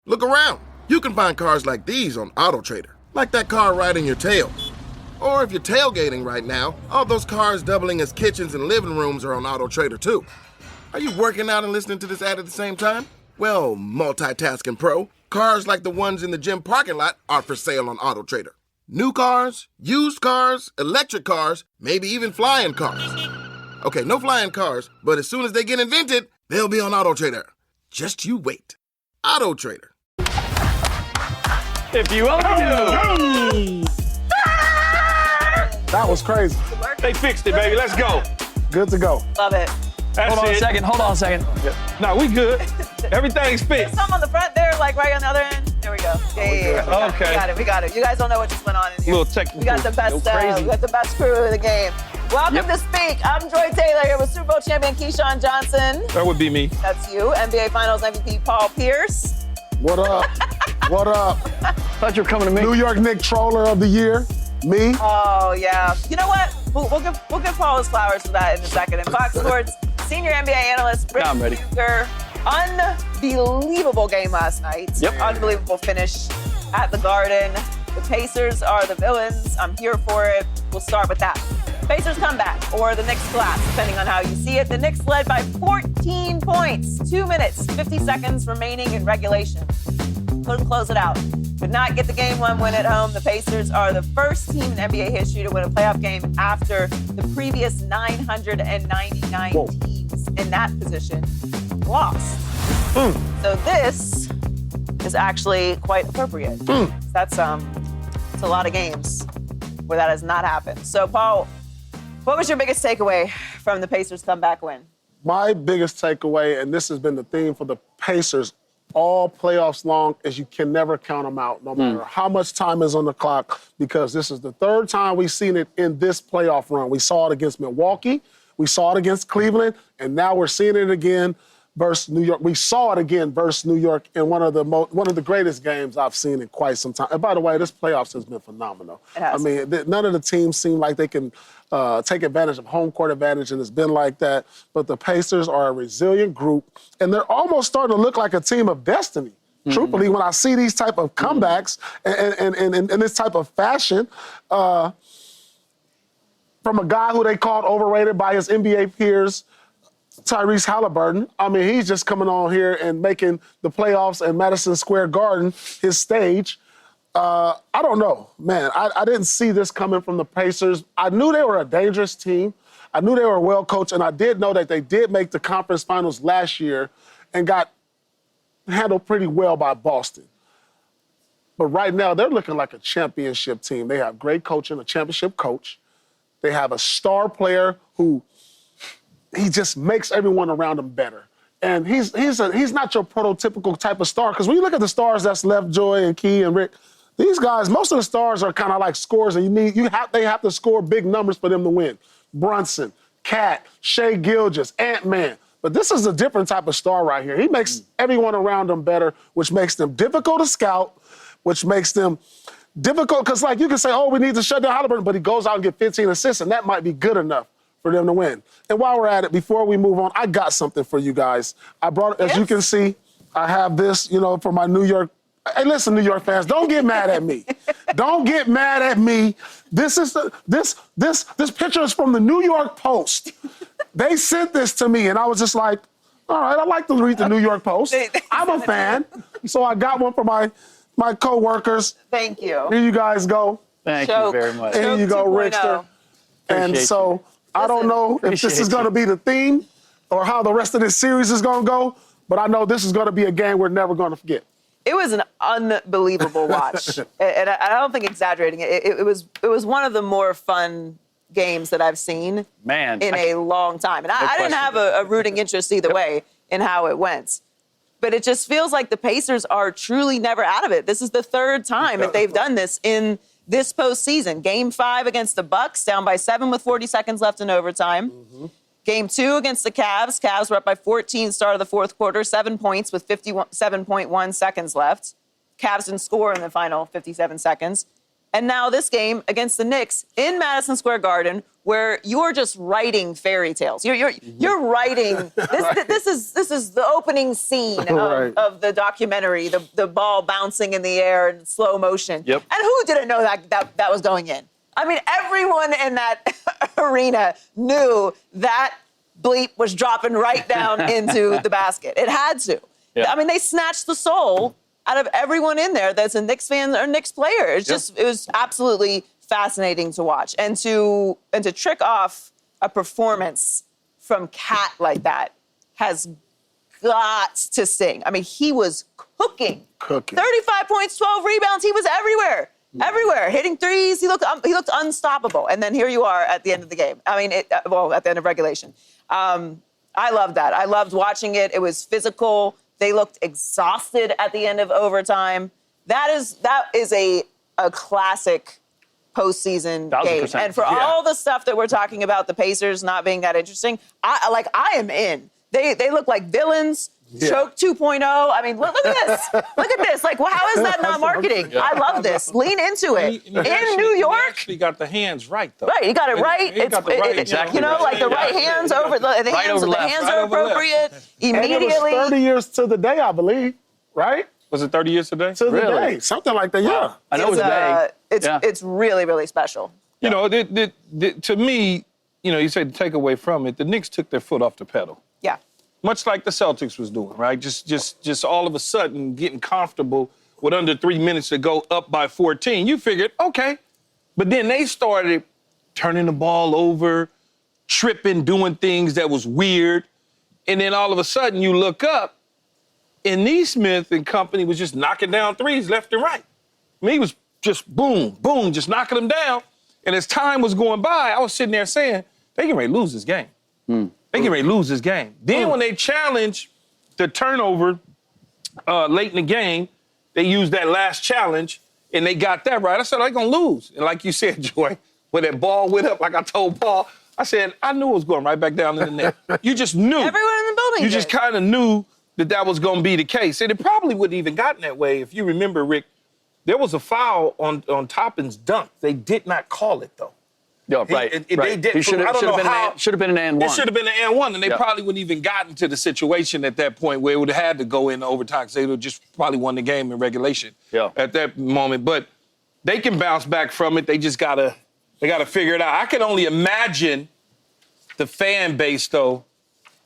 Look around. You can find cars like these on AutoTrader, like that car riding your tail. Or if you're tailgating right now, all those cars doubling as kitchens and living rooms are on AutoTrader too. Are you working out and listening to this ad at the same time? Well, multitasking pro, cars like the ones in the gym parking lot are for sale on AutoTrader. New cars, used cars, electric cars, maybe even flying cars. Okay, no flying cars, but as soon as they get invented, they'll be on AutoTrader. Just you wait. AutoTrader. If you only knew. That was crazy. They fixed it, baby. Let's go. Good to go. Love it. That's Hold on it. a second. Hold on a second. No, we good. Everything's There's fixed. some on the front there, like right on the other end. There we go. Yeah. Okay. We got it. You guys don't know what just went on in here. Little technical. We got the best. We got the best crew in the game. Welcome to Speak. I'm Joy Taylor here with Super Bowl champion Keyshawn Johnson. That would be me. That's you. NBA Finals MVP Paul Pierce. What up? What up? Thought you were coming to me. New York Knicks Troller of the Year. Me. Oh yeah. You know what? We'll give Paul his flowers for that in a second. And Fox Sports senior NBA analyst Britt I'm ready. Bucher. Unbelievable game last night. Yep. Unbelievable finish at the Garden. The Pacers are the villains. I'm here for it. We'll start with that. Pacers come back, or the Knicks collapse, depending on how you see it. The Knicks led by 14 points, 2 minutes, 50 seconds remaining in regulation. Couldn't close it out. Could not get the game one win at home. The Pacers are the first team in NBA history to win a playoff game after the previous 999 teams in that position lost. So this is actually quite appropriate. That's it's a lot of games where that has not happened. So, Paul, what was your biggest takeaway from the Pacers comeback win? My biggest takeaway, and this has been the theme for the Pacers all playoffs long, is you can never count them out, no matter how much time is on the clock, because this is the third time we've seen it in this playoff run. We saw it against Milwaukee, we saw it against Cleveland, and now we're seeing it again versus New York. We saw it again versus New York in one of the greatest games I've seen in quite some time. And by the way, this playoffs has been phenomenal. It has. I mean, none of the teams seem like they can take advantage of home court advantage, and it's been like that. But the Pacers are a resilient group, and they're almost starting to look like a team of destiny. Truthfully, when I see these type of comebacks and this type of fashion from a guy who they called overrated by his NBA peers, Tyrese Halliburton. I mean, he's just coming on here and making the playoffs and Madison Square Garden his stage. I don't know, man. I didn't see this coming from the Pacers. I knew they were a dangerous team. I knew they were well coached, and I did know that they did make the conference finals last year and got handled pretty well by Boston. But right now, they're looking like a championship team. They have great coaching, a championship coach. They have a star player who he just makes everyone around him better. And he's not your prototypical type of star, because when you look at the stars that's left, Joy and Key and Rick, these guys, most of the stars are kind of like scorers, and they have to score big numbers for them to win. Brunson, Cat, Shea Gilgeous, Ant-Man. But this is a different type of star right here. He makes everyone around him better, which makes them difficult to scout, which makes them difficult, because like you can say, oh, we need to shut down Halliburton, but he goes out and get 15 assists, and that might be good enough for them to win. And while we're at it, before we move on, I got something for you guys. I brought, as you can see, I have this, for my New York. Hey, listen, New York fans, don't get mad at me. Don't get mad at me. This picture is from the New York Post. They sent this to me, and I was just like, all right, I like to read the New York Post. I'm a fan. So I got one for my co-workers. Thank you. Here you guys go. Thank you very much. Here you go, Rickster. And so I don't know if this is going to be the theme or how the rest of this series is going to go, but I know this is going to be a game we're never going to forget. It was an unbelievable watch, and I don't think exaggerating it. It was one of the more fun games that I've seen in a long time. And I didn't have a rooting interest either way in how it went. But it just feels like the Pacers are truly never out of it. This is the third time that they've done this in this postseason. Game 5 against the Bucks, down by 7 with 40 seconds left in overtime. Game 2 against the Cavs. Cavs were up by 14 start of the fourth quarter, 7 points with 57.1 seconds left. Cavs didn't score in the final 57 seconds. And now this game against the Knicks in Madison Square Garden, where you're just writing fairy tales. You're writing. This is the opening scene of the documentary. The ball bouncing in the air in slow motion. Yep. And who didn't know that was going in? I mean, everyone in that arena knew that bleep was dropping right down into the basket. It had to. Yeah. I mean, they snatched the soul out of everyone in there that's a Knicks fan or Knicks player. It's just, it was absolutely fascinating to watch. And to trick off a performance from Cat like that has got to sting. I mean, he was cooking. 35 points, 12 rebounds. He was everywhere. Everywhere, hitting threes. He looked unstoppable. And then here you are at the end of the game. I mean, at the end of regulation. I loved that. I loved watching it. It was physical. They looked exhausted at the end of overtime. That is a classic postseason game. And for all the stuff that we're talking about, the Pacers not being that interesting, I am in. They look like villains. Choke 2.0. I mean, look at this. Look at this. Like, well, how is that not marketing? I love this. Lean into it. In New York. He actually got the hands right, though. Right, he got it right. Exactly. You know, like the right hands over, the hands are appropriate. Immediately. And it was 30 years to the day, I believe, right? Was it 30 years today? To the day. Something like that, yeah. I know it was It's really, really special. You know, to me, you know, you say the takeaway from it, the Knicks took their foot off the pedal. Yeah. Much like the Celtics was doing, right? Just all of a sudden getting comfortable with under 3 minutes to go up by 14. You figured, okay. But then they started turning the ball over, tripping, doing things that was weird. And then all of a sudden you look up and Neesmith and company was just knocking down threes left and right. I mean, he was just boom, boom, just knocking them down. And as time was going by, I was sitting there saying, they can ready to lose this game. They get ready to lose this game. Then when they challenged the turnover late in the game, they used that last challenge, and they got that right. I said, they're going to lose. And like you said, Joy, when that ball went up, like I told Paul, I said, I knew it was going right back down in the net. You just knew. Everyone in the building You just kind of knew that was going to be the case. And it probably wouldn't even gotten that way. If you remember, Rick, there was a foul on Toppin's dunk. They did not call it, though. Yeah, right. They did. Should have been an and one. It should have been an and one, and they probably wouldn't even gotten to the situation at that point where it would have had to go in overtime because they would have just probably won the game in regulation at that moment. But they can bounce back from it. They just gotta figure it out. I can only imagine the fan base though,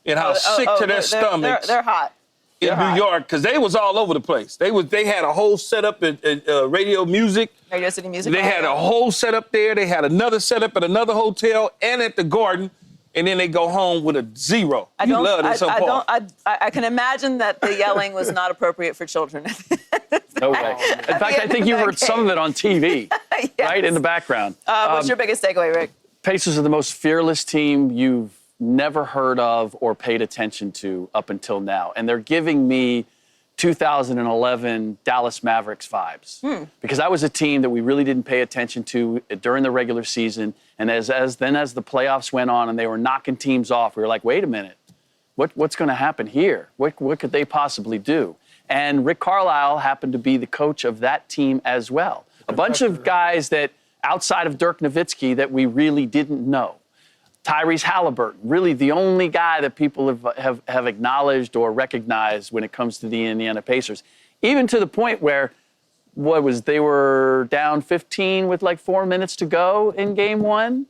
and how sick to their stomachs. They're hot. In New York, because they was all over the place. They had a whole setup at Radio Music. Radio City Music. They had a whole setup there. They had another setup at another hotel and at the Garden, and then they go home with a zero. I can imagine that the yelling was not appropriate for children. No way. In fact, I think you heard some of it on TV, right, in the background. What's your biggest takeaway, Rick? Pacers are the most fearless team you've never heard of or paid attention to up until now. And they're giving me 2011 Dallas Mavericks vibes. Because that was a team that we really didn't pay attention to during the regular season. And as the playoffs went on and they were knocking teams off, we were like, wait a minute, what's going to happen here? What could they possibly do? And Rick Carlisle happened to be the coach of that team as well. A bunch of guys that, outside of Dirk Nowitzki, that we really didn't know. Tyrese Halliburton, really the only guy that people have acknowledged or recognized when it comes to the Indiana Pacers. Even to the point where, they were down 15 with like 4 minutes to go in Game 1.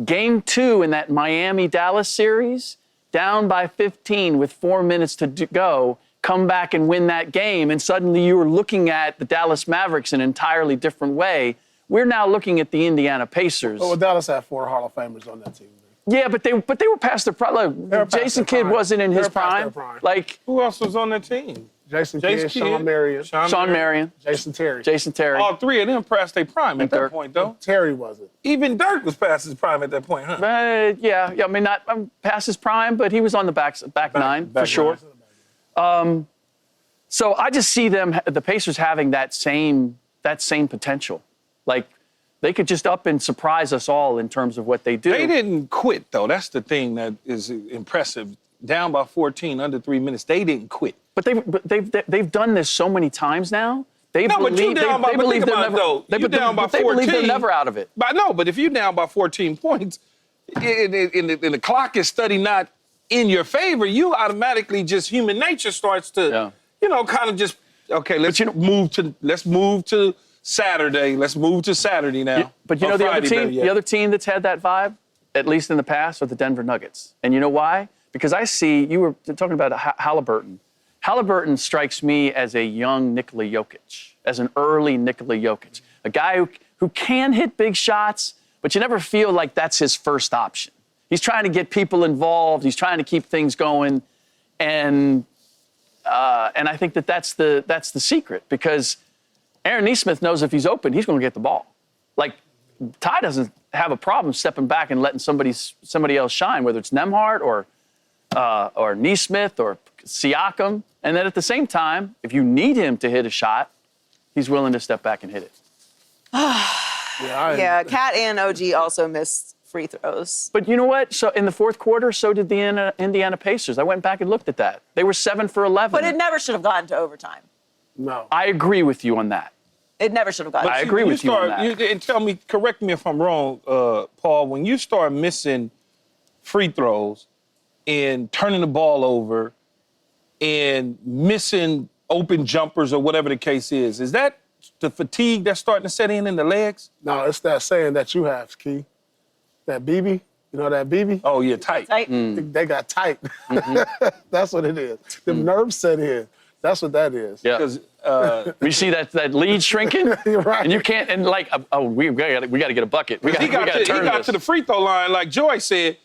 Game 2 in that Miami-Dallas series, down by 15 with 4 minutes to go, come back and win that game, and suddenly you were looking at the Dallas Mavericks in an entirely different way. We're now looking at the Indiana Pacers. Well, Dallas had 4 Hall of Famers on that team. Yeah, but they were past their prime. Like, Jason Kidd wasn't in his prime. Like, who else was on that team? Jason Kidd, Sean Marion. Sean Marion. Jason Terry. All 3 of them past their prime at that point, though. Terry wasn't. Even Dirk was past his prime at that point, huh? Yeah. I mean, not past his prime, but he was on the back nine for sure. So I just see the Pacers having that same potential. Like, they could just up and surprise us all in terms of what they do. They didn't quit, though. That's the thing that is impressive. Down by 14, under 3 minutes, they didn't quit. But they've done this so many times now. They believe they're never out of it. But if you're down by 14 points, and the clock is study not in your favor, you automatically just human nature starts to, kind of just, okay, let's move to Saturday. Let's move to Saturday now. But you know the other team that's had that vibe, at least in the past, are the Denver Nuggets. And you know why? Because I see, you were talking about Halliburton. Halliburton strikes me as a young Nikola Jokic, as an early Nikola Jokic, a guy who can hit big shots, but you never feel like that's his first option. He's trying to get people involved. He's trying to keep things going, and I think that's the secret, because Aaron Nesmith knows if he's open, he's going to get the ball. Like, Ty doesn't have a problem stepping back and letting somebody else shine, whether it's Nembhard or Nesmith or Siakam. And then at the same time, if you need him to hit a shot, he's willing to step back and hit it. Yeah, Kat and OG also missed free throws. But you know what? So in the fourth quarter, so did the Indiana Pacers. I went back and looked at that. They were 7 for 11. But it never should have gotten to overtime. No. I agree with you on that. It never should have gotten to I agree with you on that. And tell me, correct me if I'm wrong, Paul, when you start missing free throws and turning the ball over and missing open jumpers or whatever the case is that the fatigue that's starting to set in the legs? No, it's that saying that you have, Key. That BB, you know that BB? Oh, yeah, tight. They got tight. That's what it is. The nerves set in. That's what that is. Yeah. Because you see that lead shrinking, You're right. and you can't. And like, we got to get a bucket. He got to the free throw line, like Joy said,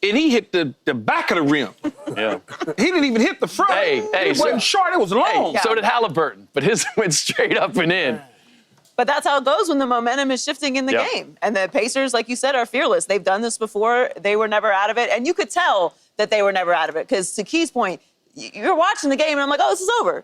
and he hit the back of the rim. Yeah. He didn't even hit the front. It wasn't short. It was long. So did Halliburton, but his went straight up and in. But that's how it goes when the momentum is shifting in the game. And the Pacers, like you said, are fearless. They've done this before. They were never out of it. And you could tell that they were never out of it, because to Key's point, you're watching the game, and I'm like, oh, this is over.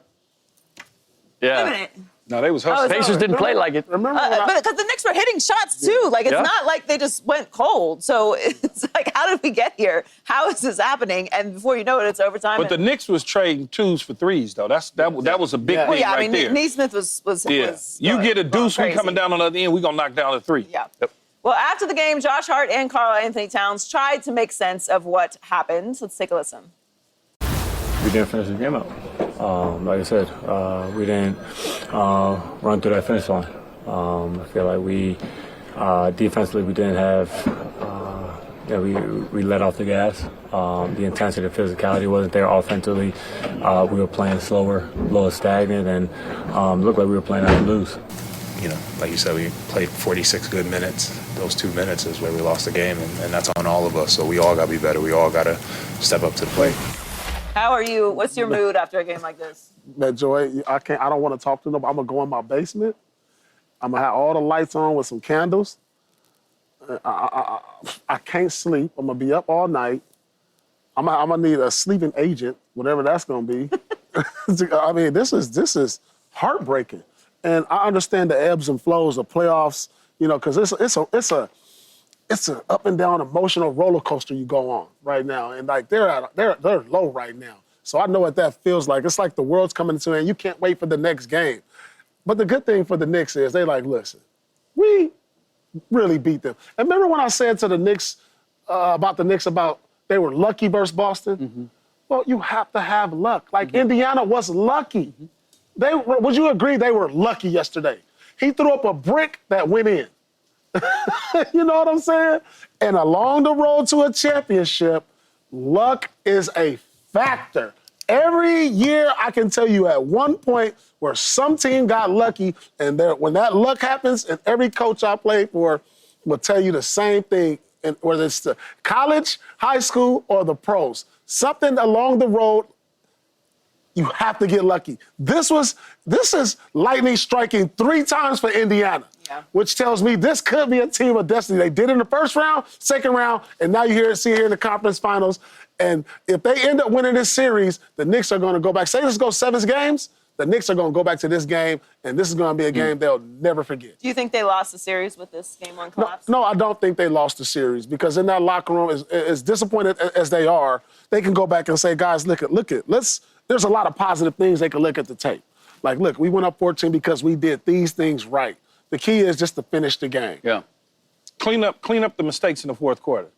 Yeah. Wait a minute. No, they was hustling. Pacers didn't play like it. Remember But because the Knicks were hitting shots, too. Like, it's not like they just went cold. So it's like, how did we get here? How is this happening? And before you know it, it's overtime. But the Knicks was trading 2s for 3s, though. That was a big thing right there. Nesmith was you get a deuce, we crazy. coming down on the other end, we going to knock down a 3. Yeah. Yep. Well, after the game, Josh Hart and Karl Anthony Towns tried to make sense of what happened. Let's take a listen. We didn't finish the game out. Like I said, we didn't run through that finish line. I feel like we defensively we didn't have. We let off the gas. The intensity, the physicality wasn't there. Offensively, we were playing slower, a little stagnant, and looked like we were playing out to lose. You know, like you said, we played 46 good minutes. Those 2 minutes is where we lost the game, and that's on all of us. So we all got to be better. We all got to step up to the plate. How are you? What's your mood after a game like this? That Joy, I don't want to talk to nobody. I'm going to go in my basement. I'm going to have all the lights on with some candles. I can't sleep. I'm going to be up all night. I'm going to need a sleeping agent, whatever that's going to be. I mean, this is heartbreaking. And I understand the ebbs and flows of playoffs, you know, because it's an up and down emotional roller coaster you go on right now. And like they're low right now. So I know what that feels like. It's like the world's coming to an end. You can't wait for the next game. But the good thing for the Knicks is they like, listen, we really beat them. And remember when I said to the Knicks about they were lucky versus Boston? Mm-hmm. Well, you have to have luck. Like Indiana was lucky. Mm-hmm. Would you agree they were lucky yesterday? He threw up a brick that went in. You know what I'm saying? And along the road to a championship, luck is a factor. Every year, I can tell you at one point where some team got lucky, and when that luck happens, and every coach I played for will tell you the same thing, and whether it's the college, high school, or the pros. Something along the road, you have to get lucky. This is lightning striking 3 times for Indiana. Which tells me this could be a team of destiny. They did it in the first round, second round, and now you see here in the conference finals. And if they end up winning this series, the Knicks are going to go back. Say this goes 7 games, the Knicks are going to go back to this game, and this is going to be a game they'll never forget. Do you think they lost the series with this game one collapse? No, I don't think they lost the series, because in that locker room, as disappointed as they are, they can go back and say, guys, look at, there's a lot of positive things they can look at the tape. Like, look, we went up 14 because we did these things right. The key is just to finish the game. Yeah. Clean up the mistakes in the fourth quarter.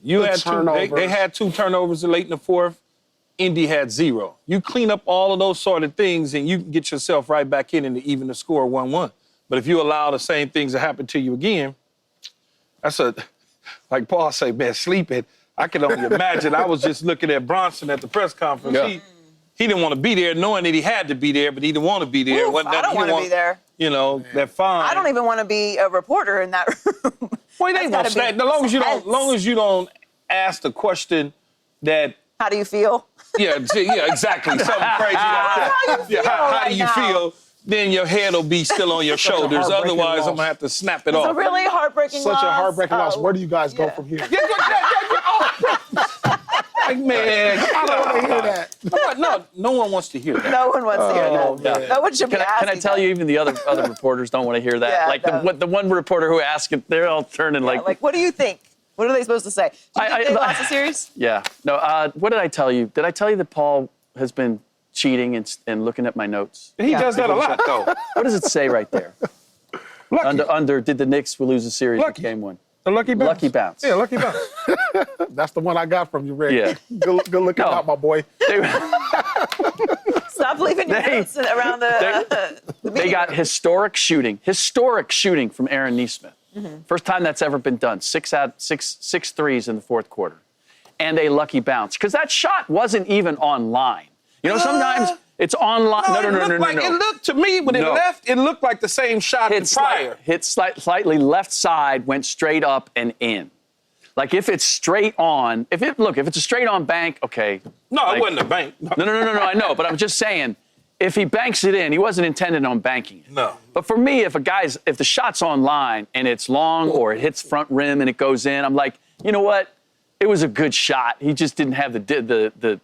You the had turnovers. they had 2 turnovers late in the fourth. Indy had 0. You clean up all of those sort of things, and you can get yourself right back in and even the score 1-1. But if you allow the same things to happen to you again, that's like Paul say, man, sleeping. I can only imagine. I was just looking at Bronson at the press conference. Yeah. He didn't want to be there, knowing that he had to be there, but he didn't want to be there. Oof, I don't want to be there. You know, that fine. I don't even want to be a reporter in that room. Well, they won't snap. As long as you don't ask the question that. How do you feel? Yeah, exactly. Something crazy like that. How do you feel? Then your head will be still on your shoulders. Otherwise, I'm gonna have to snap it off. It's a really heartbreaking loss. Such a heartbreaking loss. Where do you guys go from here? Like, man, I don't want to hear that. No one wants to hear that. No one wants to hear that. Yeah. No one should be asking Can I tell you, even the other reporters don't want to hear that. Yeah, like the one reporter who asked it, they're all turning like, what do you think? What are they supposed to say? Do you think they lost the series? Yeah. No, what did I tell you? Did I tell you that Paul has been cheating and looking at my notes? He does that a lot, though. What does it say right there? Under did the Knicks lose the series in game 1? The lucky bounce. Lucky bounce. Yeah, lucky bounce. That's the one I got from you, Rick. Yeah. Good looking out, my boy. Stop leaving your notes around the They got historic shooting from Aaron Nesmith. Mm-hmm. First time that's ever been done. 6 threes in the fourth quarter. And a lucky bounce. Because that shot wasn't even on line. You know, sometimes it's on line. No. It looked to me when it left, it looked like the same shot as prior. Hit slightly left side, went straight up and in. Like if it's straight on, if it's a straight on bank, okay. No, it wasn't a bank. No, I know, but I'm just saying, if he banks it in, he wasn't intending on banking it. No. But for me, if the shot's on line and it's long or it hits front rim and it goes in, I'm like, you know what? It was a good shot. He just didn't have the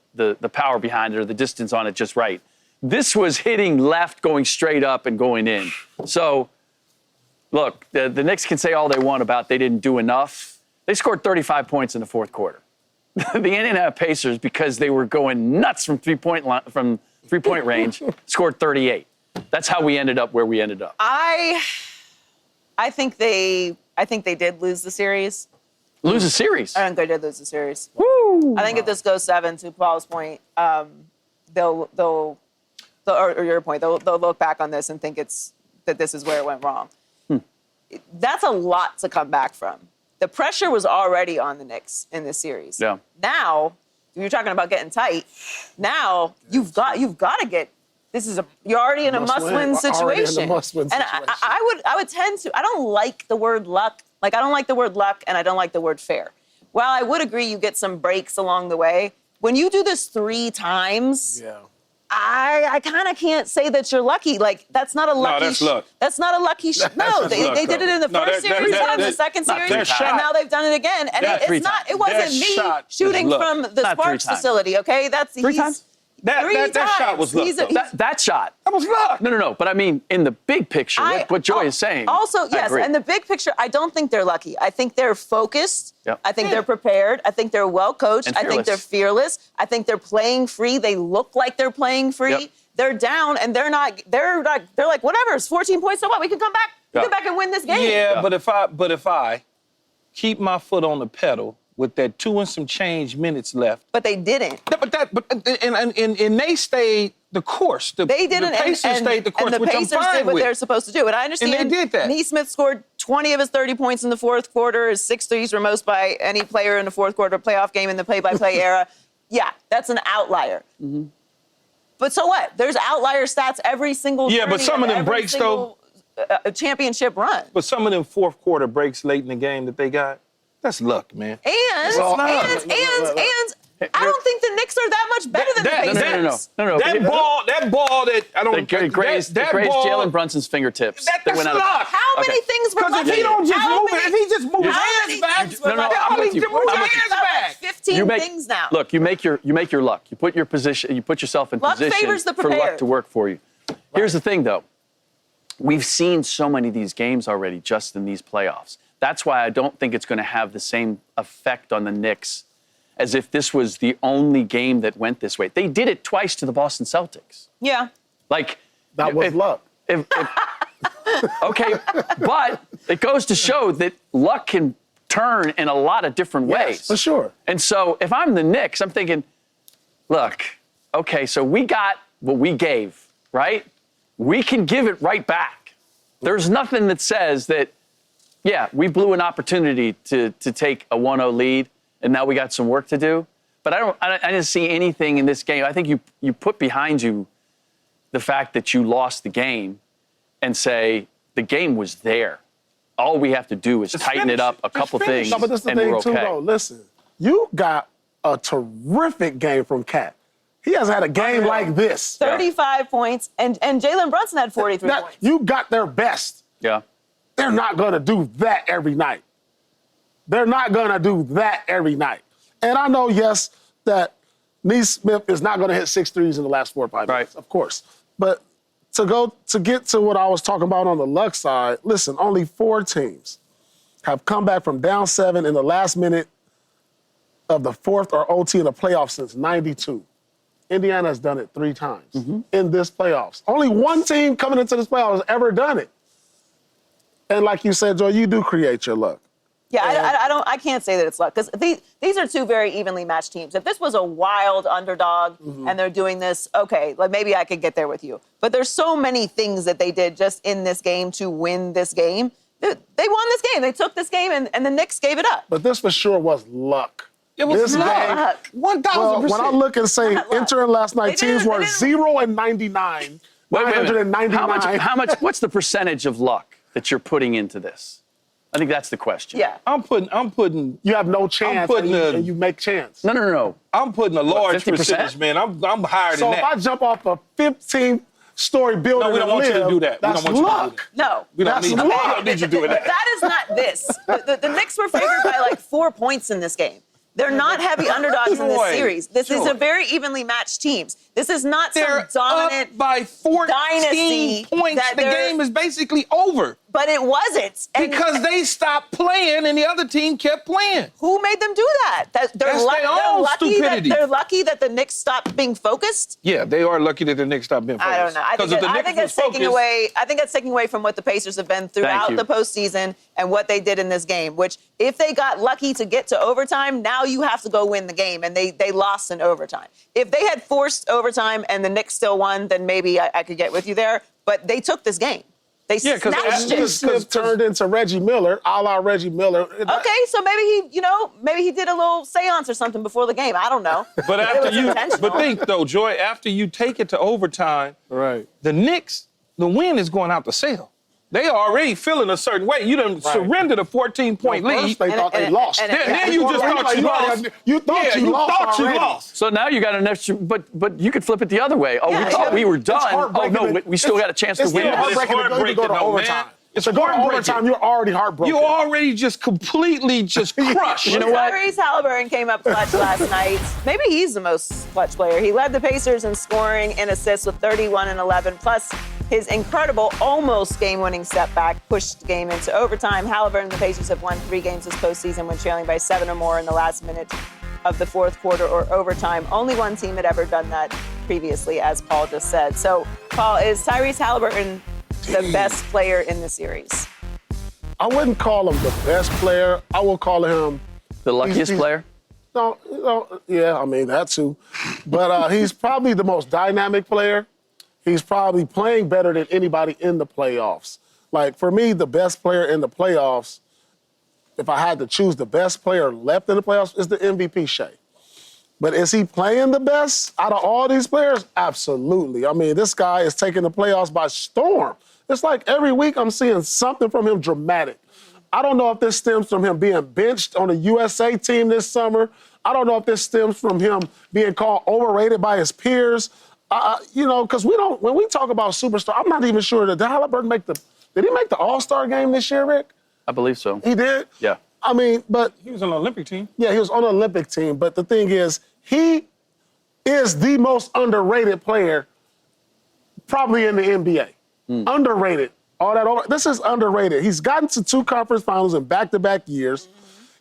power behind it or the distance on it just right. This was hitting left, going straight up and going in. So, look, the Knicks can say all they want about they didn't do enough. They scored 35 points in the fourth quarter. The Indiana Pacers, because they were going nuts from three-point range, scored 38. That's how we ended up where we ended up. I think they did lose the series. Lose a series? I think they did lose the series. Woo! I think if this goes 7, to Paul's point, they'll your point, they'll look back on this and think that this is where it went wrong. That's a lot to come back from. The pressure was already on the Knicks in this series. Yeah. Now, if you're talking about getting tight, now you've got to get. You're already in a must-win situation. And I would tend to. I don't like the word luck. Like I don't like the word luck, and I don't like the word fair. While I would agree you get some breaks along the way, when you do this 3 times, I kind of can't say that you're lucky. Like that's not a lucky. No, that's luck. That's not a lucky. No, they did it in the first series and the second series, and now they've done it again. And it's not. It wasn't me shooting from the Sparks facility. Okay, that's 3 times. That shot was luck. That shot. That was luck. No. But I mean, in the big picture, what Joy is saying. Also, yes, in the big picture, I don't think they're lucky. I think they're focused. Yep. I think they're prepared. I think they're well coached. And I think they're fearless. I think they're playing free. They look like they're playing free. Yep. They're down, and they're like, whatever. It's 14 points. So what? We can come back. We can come back and win this game. Yeah, but if I keep my foot on the pedal with that 2 and some change minutes left. But they didn't. And they stayed the course. They didn't. The Pacers stayed the course, and the which Pacers I'm fine did what with. they're supposed to do. And I understand. And they did that. Nesmith scored 20 of his 30 points in the fourth quarter. His 6 threes were most by any player in the fourth quarter playoff game in the play-by-play era. Yeah, that's an outlier. Mm-hmm. But so what? There's outlier stats every single. Yeah, but some of them breaks though. Championship run. But some of them fourth quarter breaks late in the game that they got. That's luck, man. And I don't think the Knicks are that much better than the Pacers. No. That ball that I don't. It grazed Jalen Brunson's fingertips. That's luck. How many things were lucky? Because if he don't just move it, if he just moves his hands back, I'm with you. move his hands back. 15 things now. Look, you make your luck. You put yourself in position favors the for prepared. luck to work for you. Here's the thing, though. We've seen so many of these games already just in these playoffs. That's why I don't think it's going to have the same effect on the Knicks as if this was the only game that went this way. They did it twice to the Boston Celtics. Yeah. Like that was luck. Okay, but it goes to show that luck can turn in a lot of different ways. For sure. And so if I'm the Knicks, I'm thinking, look, okay, so we got what we gave, right? We can give it right back. There's nothing that says that, yeah, we blew an opportunity to take a 1-0 lead, and now we got some work to do. But I didn't see anything in this game. I think you put behind you the fact that you lost the game and say the game was there. All we have to do is tighten it up a couple things, No, but this is the and thing, we're too, okay. though. Listen, you got a terrific game from Cat. He hasn't had a game like this. 35 points, and Jalen Brunson had 43 points. You got their best. Yeah. They're not going to do that every night. They're not going to do that every night. And I know, yes, that Neesmith is not going to hit 6 threes in the last 4 or 5 minutes, of course. But to get to what I was talking about on the luck side, listen, only 4 teams have come back from down 7 in the last minute of the 4th or OT in the playoffs since '92. Indiana has done it 3 times in this playoffs. Only 1 team coming into this playoffs has ever done it. And like you said, Joy, you do create your luck. Yeah, I can't say that it's luck because these are 2 very evenly matched teams. If this was a wild underdog and they're doing this, okay, like maybe I could get there with you. But there's so many things that they did just in this game to win this game. They won this game. They took this game and the Knicks gave it up. But this for sure was luck. It was This luck. game- 1,000%. Well, when I look and say Not luck. entering last night, They didn't- teams were they didn't- 0 and 99, Wait a minute. 999. How much? What's the percentage of luck that you're putting into this? I think that's the question. Yeah. I'm putting You have no chance, putting and you make chance. No. I'm putting a large 50%? percentage, man. I'm higher So than if that. I jump off a 15-story building No, we don't and want you to live, do that. We that's don't want you to do luck. that. No. We don't That's need, luck. we don't need you doing that. That is not this. The Knicks were favored by like 4 points in this game. They're not heavy underdogs in this Joy, series. This is Joy. a very evenly matched teams. This is not They're some dominant up by 14 dynasty points. that The they're- game is basically over But it wasn't. And because they stopped playing and the other team kept playing. who made them do that? They're That's their own stupidity. They're lucky that the Knicks stopped being focused. Yeah, they are lucky that the Knicks stopped being focused. I don't know. I think that's taking away. I think that's taking away from what the Pacers have been throughout you. the postseason and what they did in this game. Which, if they got lucky to get to overtime, now you have to go win the game, and they lost in overtime. If they had forced overtime and the Knicks still won, then maybe I could get with you there. But they took this game. They Yeah, 'cause snatched after it. Smith turned into Reggie Miller, a la Reggie Miller. Okay, so maybe he did a little seance or something before the game. I don't know. But It after was you, intentional. but think though, Joy, after you take it to overtime, Right. the Knicks, the win is going out the sale. They are already feeling a certain way. You done surrendered a 14-point lead. First, they thought they lost. Then you just thought you lost. You thought Yeah, you lost you already. lost. So now you got an extra, but you could flip it the other way. Oh, Yeah, we thought yeah. we were done. Oh heartbreaking. no, we still got a chance to It's win. still It's heartbreaking to go heartbreaking, to though, overtime. man. It's To go to heartbreaking. overtime, you're already heartbroken. You already just completely just crushed. You know what? Tyrese Halliburton came up clutch last night. Maybe he's the most clutch player. He led the Pacers in scoring and assists with 31 and 11, plus his incredible almost game-winning step back pushed the game into overtime. Halliburton and the Pacers have won 3 games this postseason when trailing by 7 or more in the last minute of the 4th quarter or overtime. Only one team had ever done that previously, as Paul just said. So, Paul, is Tyrese Halliburton the best player in the series? I wouldn't call him the best player. I will call him The luckiest he's- player. No, yeah, I mean that too. But he's probably the most dynamic player. He's probably playing better than anybody in the playoffs. Like for me, the best player in the playoffs, if I had to choose the best player left in the playoffs, is the MVP Shea. But is he playing the best out of all these players? Absolutely. I mean, this guy is taking the playoffs by storm. It's like every week I'm seeing something from him dramatic. I don't know if this stems from him being benched on the USA team this summer. I don't know if this stems from him being called overrated by his peers. Because when we talk about superstar, I'm not even sure did Halliburton did he make the All-Star game this year, Rick? I believe so. He did? Yeah. I mean, but He was on the Olympic team. yeah, he was on the Olympic team. But the thing is, he is the most underrated player probably in the NBA. Underrated. This is underrated. He's gotten to 2 conference finals in back-to-back years.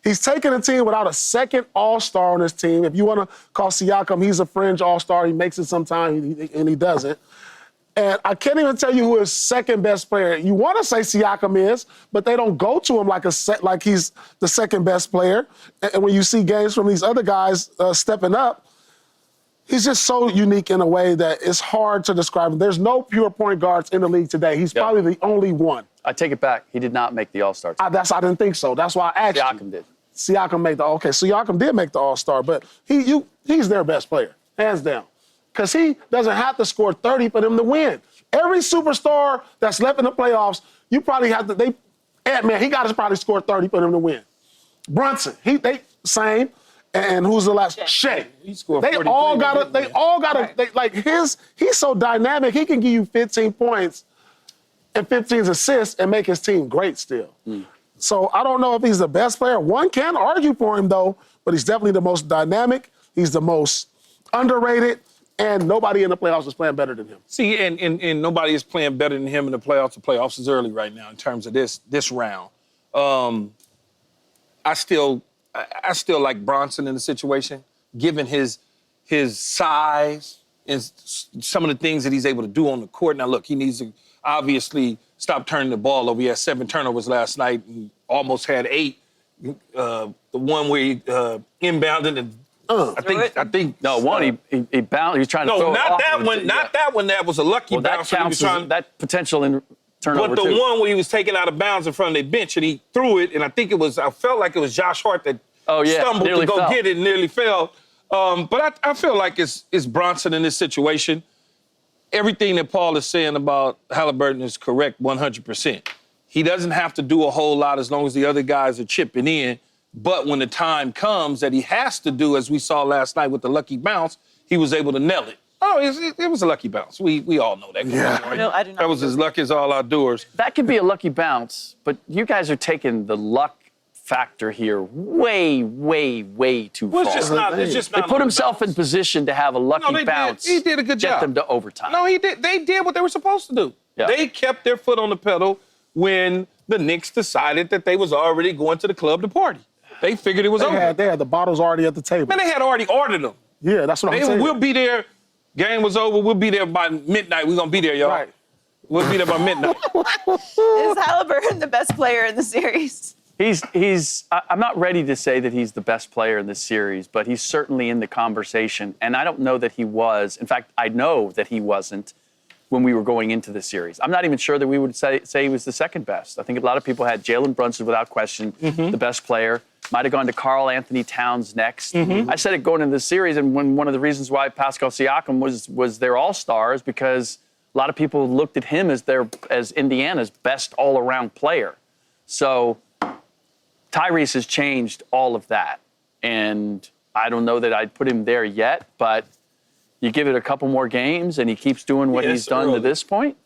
He's taken a team without a second All-Star on his team. If you want to call Siakam, he's a fringe All-Star. He makes it sometimes, and he doesn't. And I can't even tell you who his second best player. You want to say Siakam is, but they don't go to him like he's the second best player. And when you see games from these other guys stepping up, he's just so unique in a way that it's hard to describe him. There's no pure point guards in the league today. He's probably the only one. I take it back. He did not make the All-Star team. I didn't think so. That's why I asked you. Siakam did. Siakam made Siakam did make the All-Star, but he's their best player, hands down. Because he doesn't have to score 30 for them to win. Every superstar that's left in the playoffs, you probably have to, Ant-Man, he got to probably score 30 for them to win. Brunson, same. And who's the last? Shea. He scored They 43 all got he's so dynamic, he can give you 15 points and 15 assists and make his team great still. So I don't know if he's the best player. One can argue for him, though, but he's definitely the most dynamic. He's the most underrated. And nobody in the playoffs is playing better than him. See, and nobody is playing better than him in the playoffs. The playoffs is early right now in terms of this round. I still like Bronson in the situation, given his size and some of the things that he's able to do on the court. Now, look, he needs to obviously stop turning the ball over. He had 7 turnovers last night and almost had 8. The one where he inbounded and I think no, one he bounced. He was trying to throw it off. not that one. Not that one. That was a lucky bounce. That counts as that potential in turnover. But the one where he was taken out of bounds in front of the bench and he threw it, and I felt like it was Josh Hart that stumbled to go get it and nearly fell. But I feel like it's Bronson in this situation. Everything that Paul is saying about Halliburton is correct 100%. He doesn't have to do a whole lot as long as the other guys are chipping in. But when the time comes that he has to do, as we saw last night with the lucky bounce, he was able to nail it. Oh, it was a lucky bounce. We all know that. Yeah. I do not. That was as lucky as all outdoors. That could be a lucky bounce, but you guys are taking the luck factor here way, way, way too far. It's just not. They put himself in position to have a lucky bounce. He did a good job. Get them to overtime. No, he did. They did what they were supposed to do. Yeah. They kept their foot on the pedal when the Knicks decided that they was already going to the club to party. They figured it was over. They had the bottles already at the table. Man, they had already ordered them. Yeah, that's what I'm saying. We'll be there. Game was over. We'll be there by midnight. We're going to be there, y'all. Right. We'll be there by midnight. Is Halliburton the best player in the series? I'm not ready to say that he's the best player in this series, but he's certainly in the conversation. And I don't know that he was. In fact, I know that he wasn't when we were going into the series. I'm not even sure that we would say he was the second best. I think a lot of people had Jalen Brunson without question, the best player. Might have gone to Karl Anthony Towns next. I said it going into the series, and one of the reasons why Pascal Siakam was their all-star is because a lot of people looked at him as Indiana's best all-around player. So Tyrese has changed all of that, and I don't know that I'd put him there yet, but you give it a couple more games, and he keeps doing what he's done to this point.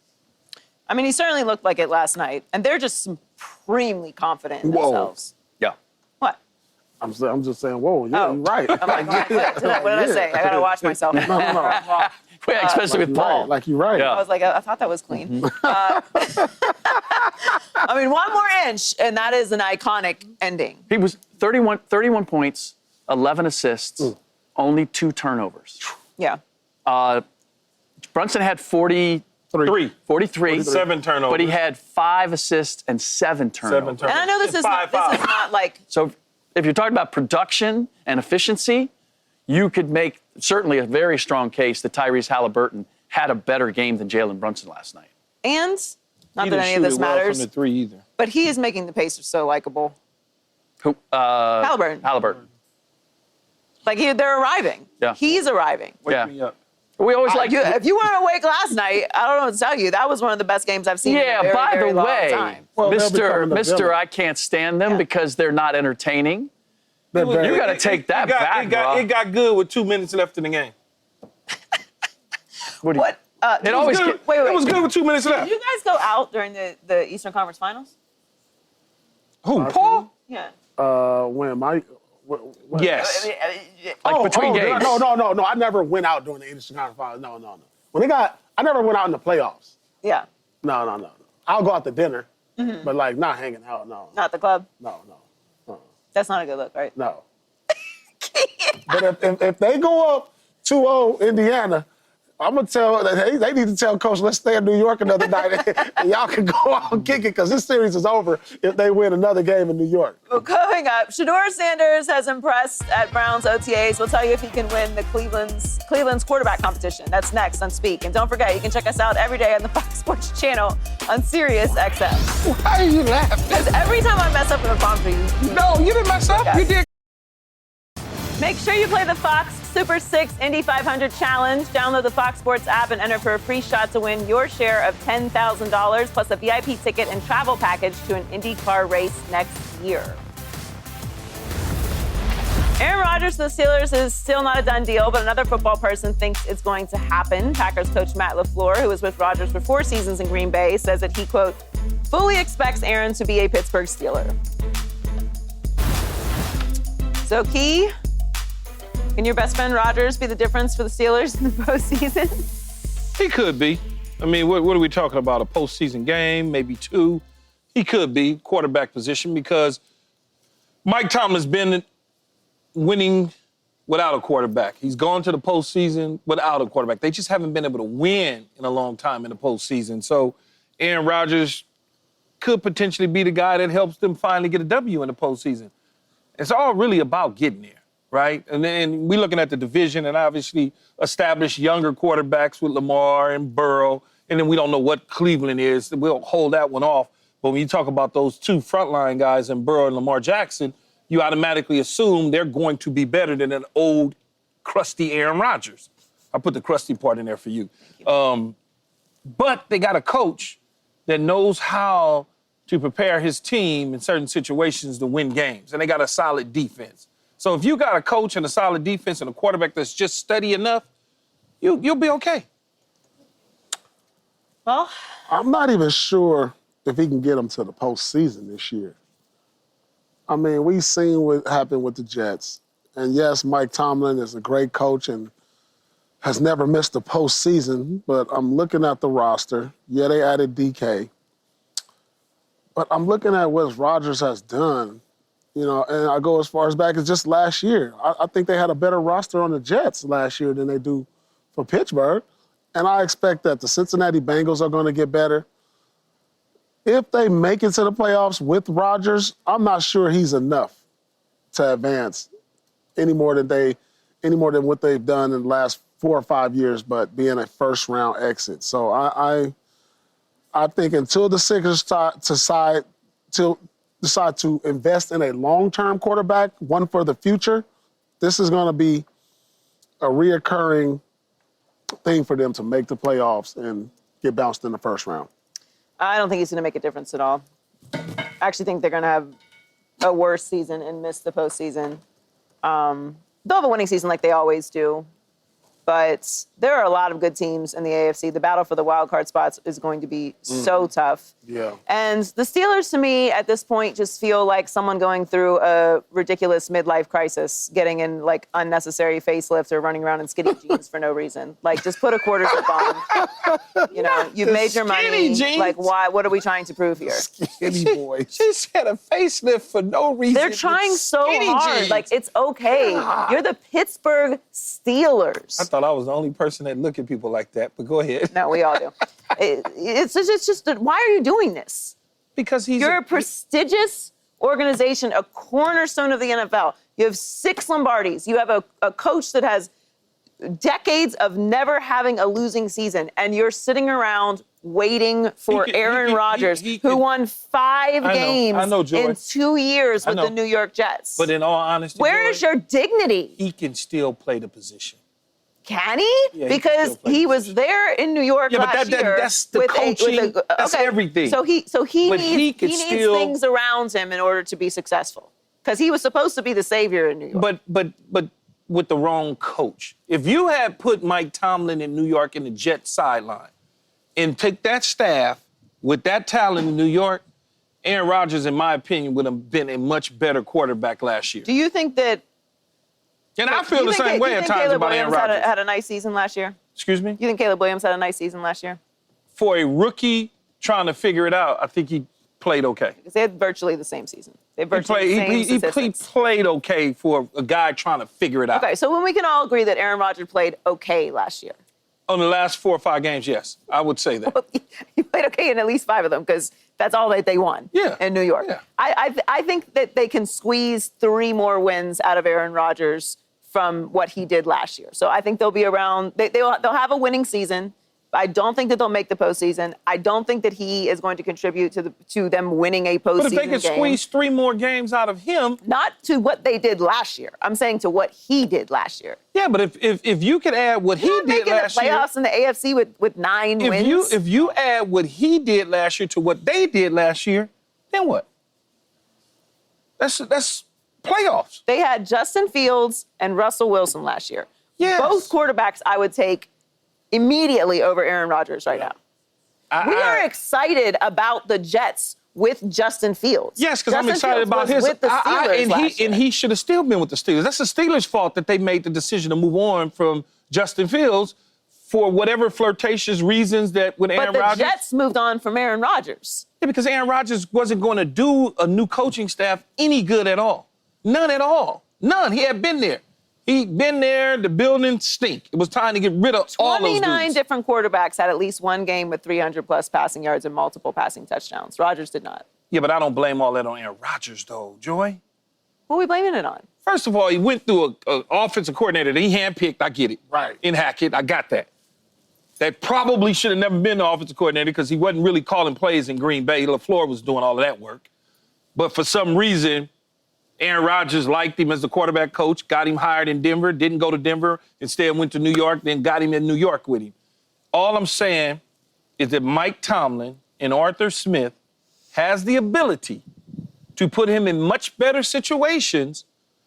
I mean, he certainly looked like it last night, and they're just supremely confident in themselves. Yeah. What? I'm just saying, whoa, yeah, you're right. I'm like, what did I say? I gotta watch myself. No. Yeah, especially with Paul. Like you're right. Yeah. I was like, I thought that was clean. I mean, one more inch, and that is an iconic ending. He was 31 points, 11 assists, only 2 turnovers. Yeah. Brunson had 43. 7 turnovers. But he had 5 assists and 7 turnovers. And I know this is not like. So if you're talking about production and efficiency, you could make certainly a very strong case that Tyrese Halliburton had a better game than Jalen Brunson last night. And not He that didn't any of shoot this it well matters, from the 3 either. but he is making the Pacers so likable. Who? Halliburton. Like they're arriving. Yeah. He's arriving. Wake me up. We always like If you weren't awake last night, I don't know what to tell you. That was one of the best games I've seen in a very, by very the long way, time. Well, they'll be coming to Mr. Villa. I can't stand them because they're not entertaining. They're very- You got to take that back, bro. It got good with 2 minutes left in the game. What? do you- What? It always Good. get, Wait. It was good with 2 minutes Did left. you guys go out during the Eastern Conference Finals? Who, Paul? Yeah. When my Yes. like between games. No. I never went out during the Eastern Conference Finals. No. I never went out in the playoffs. Yeah. No. I'll go out to dinner, but like not hanging out. No. Not the club. No. That's not a good look, right? No. But if they go up 2-0 Indiana, I'm going to tell, they need to tell Coach, let's stay in New York another night and y'all can go out and kick it because this series is over if they win another game in New York. Well, coming up, Shedeur Sanders has impressed at Browns OTAs. We'll tell you if he can win the Cleveland's quarterback competition. That's next on Speak. And don't forget, you can check us out every day on the Fox Sports channel on Sirius XM. Why are you laughing? Because every time I mess up with a bomb for you. No, you didn't mess up. Yes. You did. Make sure you play the Fox Super 6 Indy 500 Challenge. Download the Fox Sports app and enter for a free shot to win your share of $10,000 plus a VIP ticket and travel package to an IndyCar race next year. Aaron Rodgers to the Steelers is still not a done deal, but another football person thinks it's going to happen. Packers coach Matt LaFleur, who was with Rodgers for 4 seasons in Green Bay, says that he, quote, fully expects Aaron to be a Pittsburgh Steeler. So, Key, can your best friend Rodgers be the difference for the Steelers in the postseason? He could be. I mean, what are we talking about? A postseason game, maybe 2? He could be quarterback position because Mike Tomlin's been winning without a quarterback. He's gone to the postseason without a quarterback. They just haven't been able to win in a long time in the postseason. So Aaron Rodgers could potentially be the guy that helps them finally get a W in the postseason. It's all really about getting there, right? And then we're looking at the division and obviously established younger quarterbacks with Lamar and Burrow. And then we don't know what Cleveland is. We'll hold that one off. But when you talk about those 2 frontline guys in Burrow and Lamar Jackson, you automatically assume they're going to be better than an old, crusty Aaron Rodgers. I put the crusty part in there for you. But they got a coach that knows how to prepare his team in certain situations to win games, and they got a solid defense. So if you got a coach and a solid defense and a quarterback that's just steady enough, you'll be okay. Well, I'm not even sure if he can get them to the postseason this year. I mean, we've seen what happened with the Jets. And yes, Mike Tomlin is a great coach and has never missed a postseason, but I'm looking at the roster. Yeah, they added DK. But I'm looking at what Rodgers has done, and I go as far as back as just last year. I think they had a better roster on the Jets last year than they do for Pittsburgh. And I expect that the Cincinnati Bengals are going to get better. If they make it to the playoffs with Rodgers, I'm not sure he's enough to advance any more than what they've done in the last 4 or 5 years, but being a first-round exit. So I think until the Sixers decide to invest in a long-term quarterback, one for the future, this is going to be a reoccurring thing for them to make the playoffs and get bounced in the first round. I don't think he's going to make a difference at all. I actually think they're going to have a worse season and miss the postseason. They'll have a winning season like they always do. But there are a lot of good teams in the AFC. The battle for the wild card spots is going to be so tough. Yeah. And the Steelers, to me, at this point, just feel like someone going through a ridiculous midlife crisis, getting in, like, unnecessary facelifts or running around in skinny jeans for no reason. Like, just put a quarter zip on. You've made your money. Jeans. Like, why? What are we trying to prove here? Skinny boys. She said a facelift for no reason. They're trying so hard. Jeans. Like, it's okay. God. You're the Pittsburgh Steelers. I thought I was the only person that look at people like that, but go ahead. No, we all do. It's just why are you doing this? Because You're a prestigious organization, a cornerstone of the NFL. You have 6 Lombardis. You have a coach that has decades of never having a losing season, and you're sitting around waiting for Aaron Rodgers, who won 5 games in 2 years with the New York Jets. But in all honesty, where is your dignity? He can still play the position. Can he? Yeah, because he was there in New York last year. That's the coaching. That's everything. So he needs things around him in order to be successful. Because he was supposed to be the savior in New York. But with the wrong coach. If you had put Mike Tomlin in New York in the Jets sideline and take that staff with that talent in New York, Aaron Rodgers, in my opinion, would have been a much better quarterback last year. Do you think that? And I feel the same way at times about Aaron Rodgers. Had a nice season last year? Excuse me? You think Caleb Williams had a nice season last year? For a rookie trying to figure it out, I think he played okay. Because they had virtually the same season. They had virtually the same statistics. He played okay for a guy trying to figure it out. Okay, so when we can all agree that Aaron Rodgers played okay last year. On the last 4 or 5 games, yes, I would say that. Well, he played okay in at least 5 of them because that's all that they won in New York. Yeah. I think that they can squeeze 3 more wins out of Aaron Rodgers from what he did last year. So I think they'll be around. They'll have a winning season. I don't think that they'll make the postseason. I don't think that he is going to contribute to them winning a postseason But if they can game. squeeze 3 more games out of him. Not to what they did last year. I'm saying to what he did last year. Yeah, but if you could add what he did last year. Making the playoffs in the AFC with 9 wins. If you add what he did last year to what they did last year, then what? That's playoffs. They had Justin Fields and Russell Wilson last year. Yes. Both quarterbacks I would take immediately over Aaron Rodgers right now. We are excited about the Jets with Justin Fields. Yes, because I'm excited about his. With the Steelers last year. And he should have still been with the Steelers. That's the Steelers' fault that they made the decision to move on from Justin Fields for whatever flirtatious reasons that with Aaron Rodgers. But the Jets moved on from Aaron Rodgers. Yeah, because Aaron Rodgers wasn't going to do a new coaching staff any good at all. None at all. None. He had been there. He'd been there. The building stink. It was time to get rid of all those dudes. 29 different quarterbacks had at least one game with 300-plus passing yards and multiple passing touchdowns. Rodgers did not. Yeah, but I don't blame all that on Aaron Rodgers, though, Joy. Who are we blaming it on? First of all, he went through an offensive coordinator that he handpicked. I get it. Right. In Hackett, I got that. That probably should have never been the offensive coordinator because he wasn't really calling plays in Green Bay. LaFleur was doing all of that work. But for some reason, Aaron Rodgers liked him as the quarterback coach, got him hired in Denver, didn't go to Denver, instead went to New York, then got him in New York with him. All I'm saying is that Mike Tomlin and Arthur Smith has the ability to put him in much better situations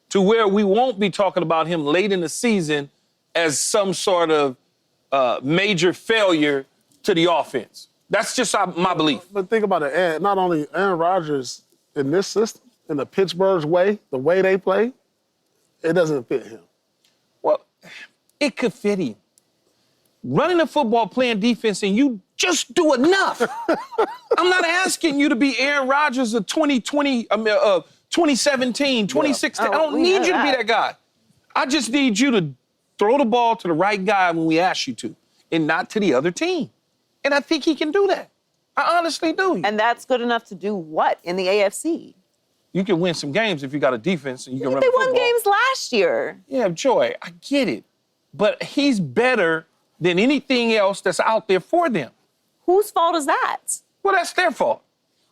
to where we won't be talking about him late in the season as some sort of major failure to the offense. That's just my belief. But think about it. Not only Aaron Rodgers in this system, in the Pittsburgh's way, the way they play, it doesn't fit him. Well, it could fit him. Running the football, playing defense, and you just do enough. I'm not asking you to be Aaron Rodgers of 2017, 2016. Yeah. I don't need you to be that guy. I just need you to throw the ball to the right guy when we ask you to, and not to the other team. And I think he can do that. I honestly do. And that's good enough to do what in the AFC? You can win some games if you got a defense and you can run the They football. won games last year. Yeah, Joy, I get it. But he's better than anything else that's out there for them. Whose fault is that? Well, that's their fault.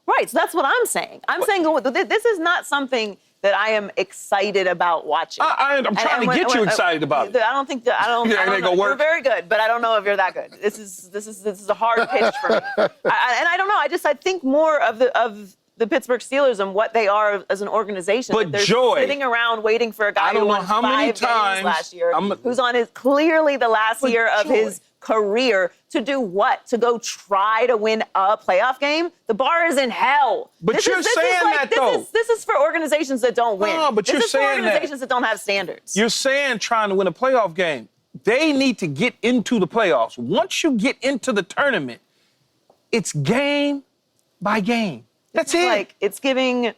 Right, so that's what I'm saying. I'm saying this is not something that I am excited about watching. I'm trying to get you excited about it. I don't think that I don't. Yeah, I it don't ain't know. gonna work. You're very good, but I don't know if you're that good. This is a hard pitch for me. And I don't know. I think more of the Pittsburgh Steelers and what they are as an organization. But they're Joy, sitting around waiting for a guy I don't who know won how many 5 times games last year, I'm- who's on his clearly the last But year of Joy. his career to do what? To go try to win a playoff game? The bar is in hell. But you're saying that, though. This is for organizations that don't win. No, but you're this is saying for that. organizations that don't have standards. You're saying trying to win a playoff game. They need to get into the playoffs. Once you get into the tournament, it's game by game. That's it. Like, it's giving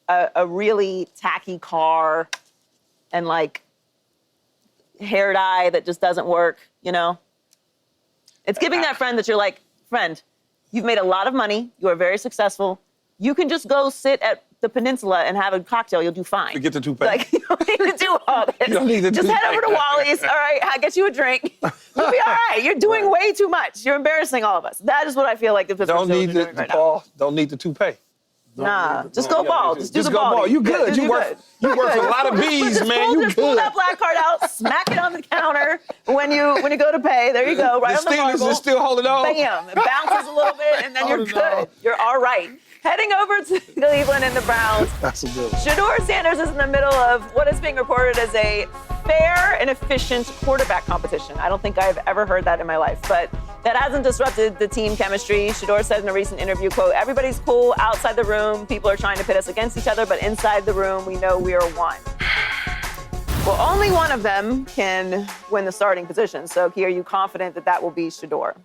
a really tacky car and, like, hair dye that just doesn't work, you know? It's giving that friend that you're like, friend, you've made a lot of money. You are very successful. You can just go sit at the peninsula and have a cocktail. You'll do fine. Forget the toupee. Like, you don't need to do all this. You don't need to just do head over to that. Wally's. All right, I'll get you a drink. You'll be all right. You're doing way too much. You're embarrassing all of us. That is what I feel like the Pittsburgh Don't Steelers need are the doing right now. ball. Don't need the toupee. Nah, just go ball. Just do the go ball. You good. Yeah, You work for a lot of bees, Just man. You Just pull good. that black card out, smack it on the counter when you go to pay. There you go, right The on the Steelers marble. is still holding on. Bam! It bounces a little bit, and then you're good. You're all right. Heading over to Cleveland and the Browns. That's a good one. Shedeur Sanders is in the middle of what is being reported as a fair and efficient quarterback competition. I don't think I've ever heard that in my life, but that hasn't disrupted the team chemistry. Shedeur said in a recent interview, quote, everybody's cool outside the room. People are trying to pit us against each other, but inside the room, we know we are one. Well, only one of them can win the starting position. So, Key, are you confident that that will be Shedeur?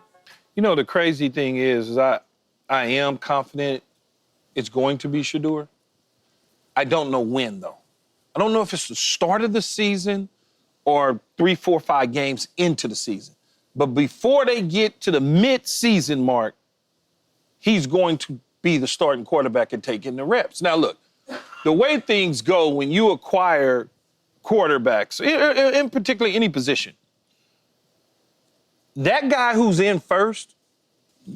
You know, the crazy thing is I am confident it's going to be Shedeur. I don't know when, though. I don't know if it's the start of the season or 3, 4, 5 games into the season. But before they get to the mid-season mark, he's going to be the starting quarterback and taking the reps. Now, look, the way things go when you acquire quarterbacks, in particularly any position, that guy who's in first,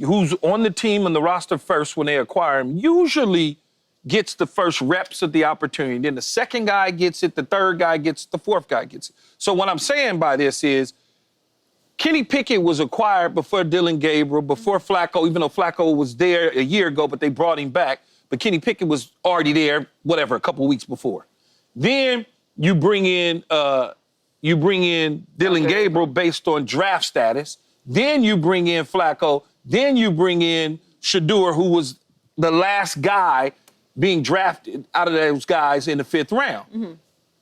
who's on the team and the roster first when they acquire him, usually gets the first reps of the opportunity. Then the second guy gets it, the third guy gets it, the fourth guy gets it. So what I'm saying by this is Kenny Pickett was acquired before Dylan Gabriel, before Flacco, even though Flacco was there a year ago, but they brought him back. But Kenny Pickett was already there, whatever, a couple weeks before. Then you bring in Dylan Gabriel based on draft status. Then you bring in Flacco. Then you bring in Shedeur, who was the last guy being drafted out of those guys in the 5th round. Mm-hmm.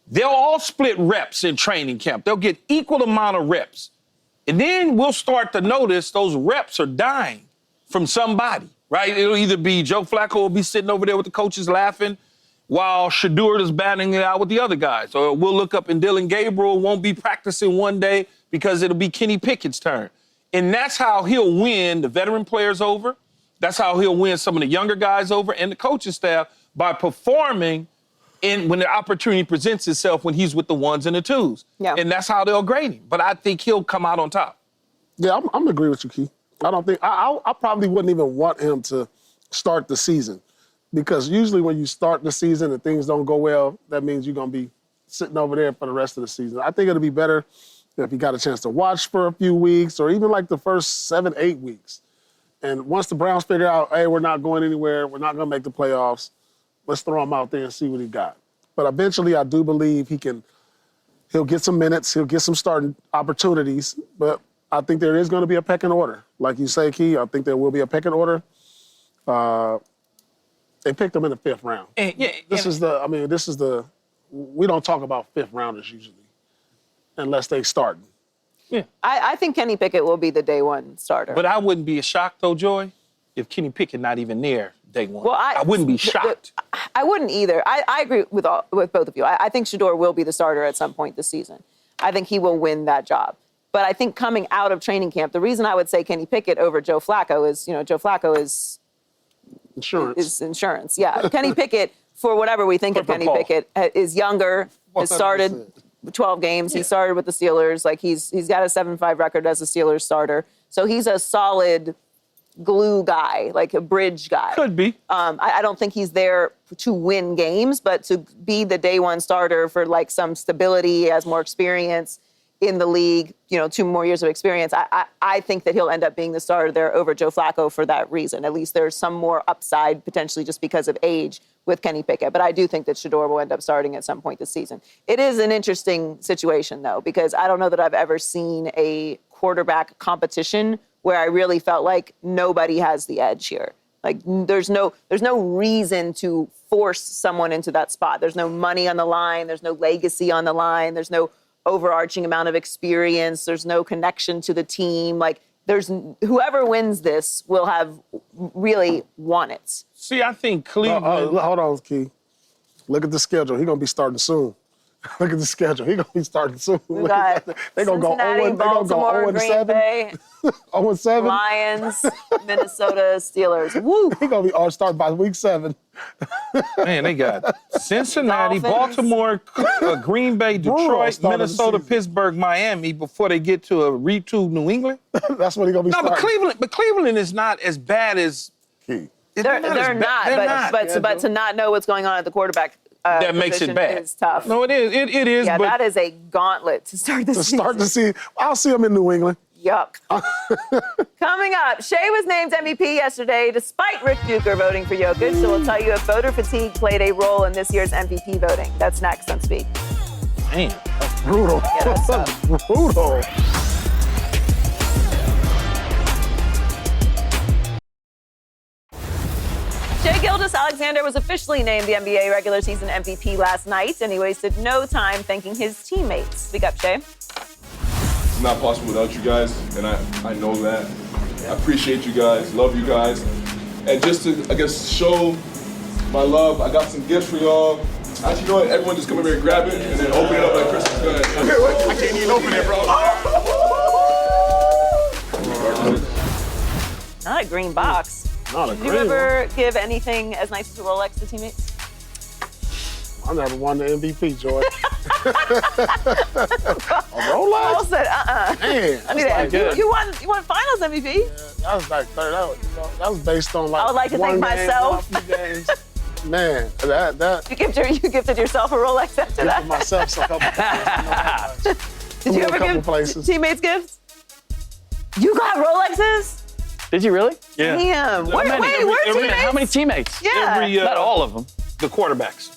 They'll all split reps in training camp. They'll get equal amount of reps. And then we'll start to notice those reps are dying from somebody, right? It'll either be Joe Flacco will be sitting over there with the coaches laughing while Shedeur is batting it out with the other guys. Or we'll look up and Dylan Gabriel won't be practicing one day because it'll be Kenny Pickett's turn. And that's how he'll win the veteran players over. That's how he'll win some of the younger guys over and the coaching staff by performing when the opportunity presents itself when he's with the ones and the twos. Yeah. And that's how they'll grade him. But I think he'll come out on top. Yeah, I'm agree with you, Keith. I don't think I probably wouldn't even want him to start the season, because usually when you start the season and things don't go well, that means you're gonna be sitting over there for the rest of the season. I think it'll be better if he got a chance to watch for a few weeks, or even like the first 7-8 weeks. And once the Browns figure out, hey, we're not going anywhere, we're not gonna make the playoffs, let's throw him out there and see what he got. But eventually, I do believe he'll get some minutes, he'll get some starting opportunities, but I think there is going to be a pecking order. Like you say, Key, I think there will be a pecking order. They picked him in the 5th round. We don't talk about 5th rounders usually, unless they start. Yeah. I think Kenny Pickett will be the day one starter. But I wouldn't be shocked, though, Joy, if Kenny Pickett not even there day one. Well, I wouldn't be shocked. I wouldn't either. I agree with both of you. I think Shedeur will be the starter at some point this season. I think he will win that job. But I think coming out of training camp, the reason I would say Kenny Pickett over Joe Flacco is, Joe Flacco is insurance. Yeah. Kenny Pickett, for whatever we think of Kenny Pickett, is younger, has started 12 games. Yeah. He started with the Steelers. Like he's got a 7-5 record as a Steelers starter. So he's a solid glue guy, like a bridge guy. Could be. I don't think he's there to win games, but to be the day one starter for like some stability, has more experience in the league, 2 more years of experience. I think that he'll end up being the starter there over Joe Flacco for that reason. At least there's some more upside potentially just because of age with Kenny Pickett. But I do think that Shedeur will end up starting at some point this season. It is an interesting situation, though, because I don't know that I've ever seen a quarterback competition where I really felt like nobody has the edge here. Like there's no reason to force someone into that spot. There's no money on the line. There's no legacy on the line. There's no overarching amount of experience. There's no connection to the team. Like whoever wins this will have really won it. See, I think Cleveland. Hold on, Key. Look at the schedule. He's gonna be starting soon. Look at the schedule. He's gonna be starting soon. We got they're gonna go 0-7. Green Bay, 0-7. Lions, Minnesota, Steelers. Woo! He's gonna be starting by week 7. Man, they got Cincinnati, Baltimore, Green Bay, Detroit, Minnesota, Pittsburgh, Miami before they get to a retooled New England. That's what he's gonna be starting. But Cleveland is not as bad as. They're not. But to not know what's going on at the quarterback. That makes it bad. Is tough. No, it is. It is. Yeah, but that is a gauntlet to start the season. I'll see him in New England. Yuck. Coming up, Shea was named MVP yesterday despite Rick Bucher voting for Jokic. So we'll tell you if voter fatigue played a role in this year's MVP voting. That's next on Speak. Man, that's brutal. Yeah, that's tough. Brutal. Shai Gilgeous-Alexander was officially named the NBA regular season MVP last night, and he wasted no time thanking his teammates. Speak up, Shai. It's not possible without you guys, and I know that. I appreciate you guys, love you guys. And just to, I guess, show my love, I got some gifts for y'all. Actually, you know what? Everyone just come over here and grab it, and then open it up like Christmas. Go ahead. I can't even open it, bro. Not a green box. Not a Did you green ever give anything as nice as a Rolex to teammates? I never won the MVP, Joy. A Paul Rolex? said, Man, I mean, that's like, you won Finals MVP. that was like third out. That was based on like I would like to one thank game, myself. one few games. Man, that You gifted yourself a Rolex after gifted that. myself a couple places. Did you a ever couple give places. teammates gifts? You got Rolexes? Did you really? Yeah. Damn. Wait, many? where teammates? How many teammates? Yeah. Every, Not all of them. the quarterbacks.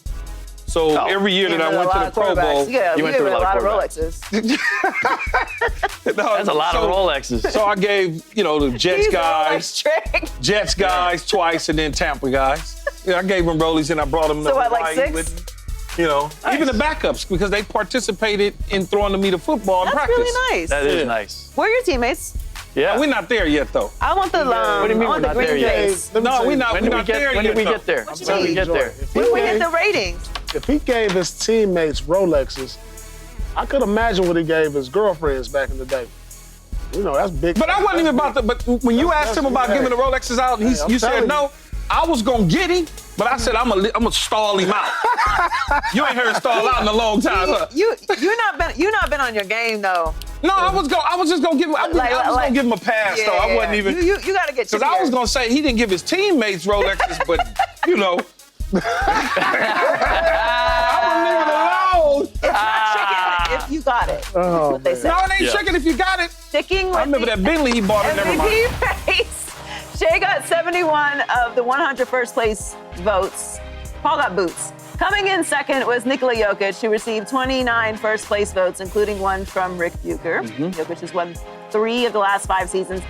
So every year that I went to the Pro Bowl, Yeah, You you went gave through a a lot lot of of quarterbacks. Rolexes. That's a lot of Rolexes. So I gave, the Jets He's a guys, Rolex trick. Jets guys twice, and then Tampa guys. Yeah, I gave them Rollies and I brought them. So to what, like Hawaii 6? Even the backups because they participated in throwing me the football in That's practice. really nice. That is nice. Where are your teammates? Yeah. We're not there yet, though. I want the What do you mean I want we're the not there green yet? face. Let me No, tell we're you, not. When We're did we not get? there When yet. did we though. get there? What you When did we mean? get there? When we hit the ratings. If he gave his teammates Rolexes, I could imagine what he gave his girlfriends back in the day. That's big. But I wasn't even about to. But when you asked him about giving the Rolexes out, and Hey, I'm you said telling no, I was gonna get him, but I said I'm gonna stall him out. You ain't heard stall out in a long time. Huh? You not been on your game though. No, I was just gonna give him. I was gonna give him a pass though. I wasn't even. You gotta get. Because I was gonna say he didn't give his teammates Rolexes, but I wouldn't leave it alone. Chicken if you got it. That's Oh, what they said. No, it ain't Yeah. chicken if you got it. Sticking with I remember the that Bentley he bought. Never mind. MVP race. Shea got 71 of the 100 first place votes. Paul got boots. Coming in second was Nikola Jokic, who received 29 first place votes, including one from Rick Bucher. Jokic has won 3 of the last 5 seasons.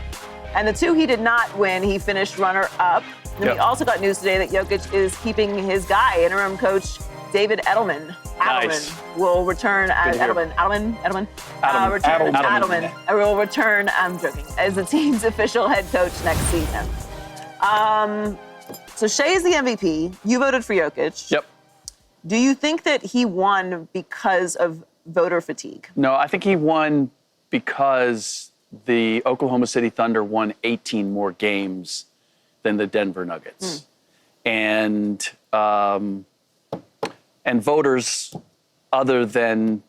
And the 2 he did not win, he finished runner-up. And Yep. we also got news today that Jokic is keeping his guy, interim coach David Edelman. Nice. Will return as Good to hear. Edelman. Edelman. Will return. I'm joking. As the team's official head coach next season. So Shea is the MVP. You voted for Jokic. Yep. Do you think that he won because of voter fatigue? No, I think he won because the Oklahoma City Thunder won 18 more games than the Denver Nuggets. And voters, other than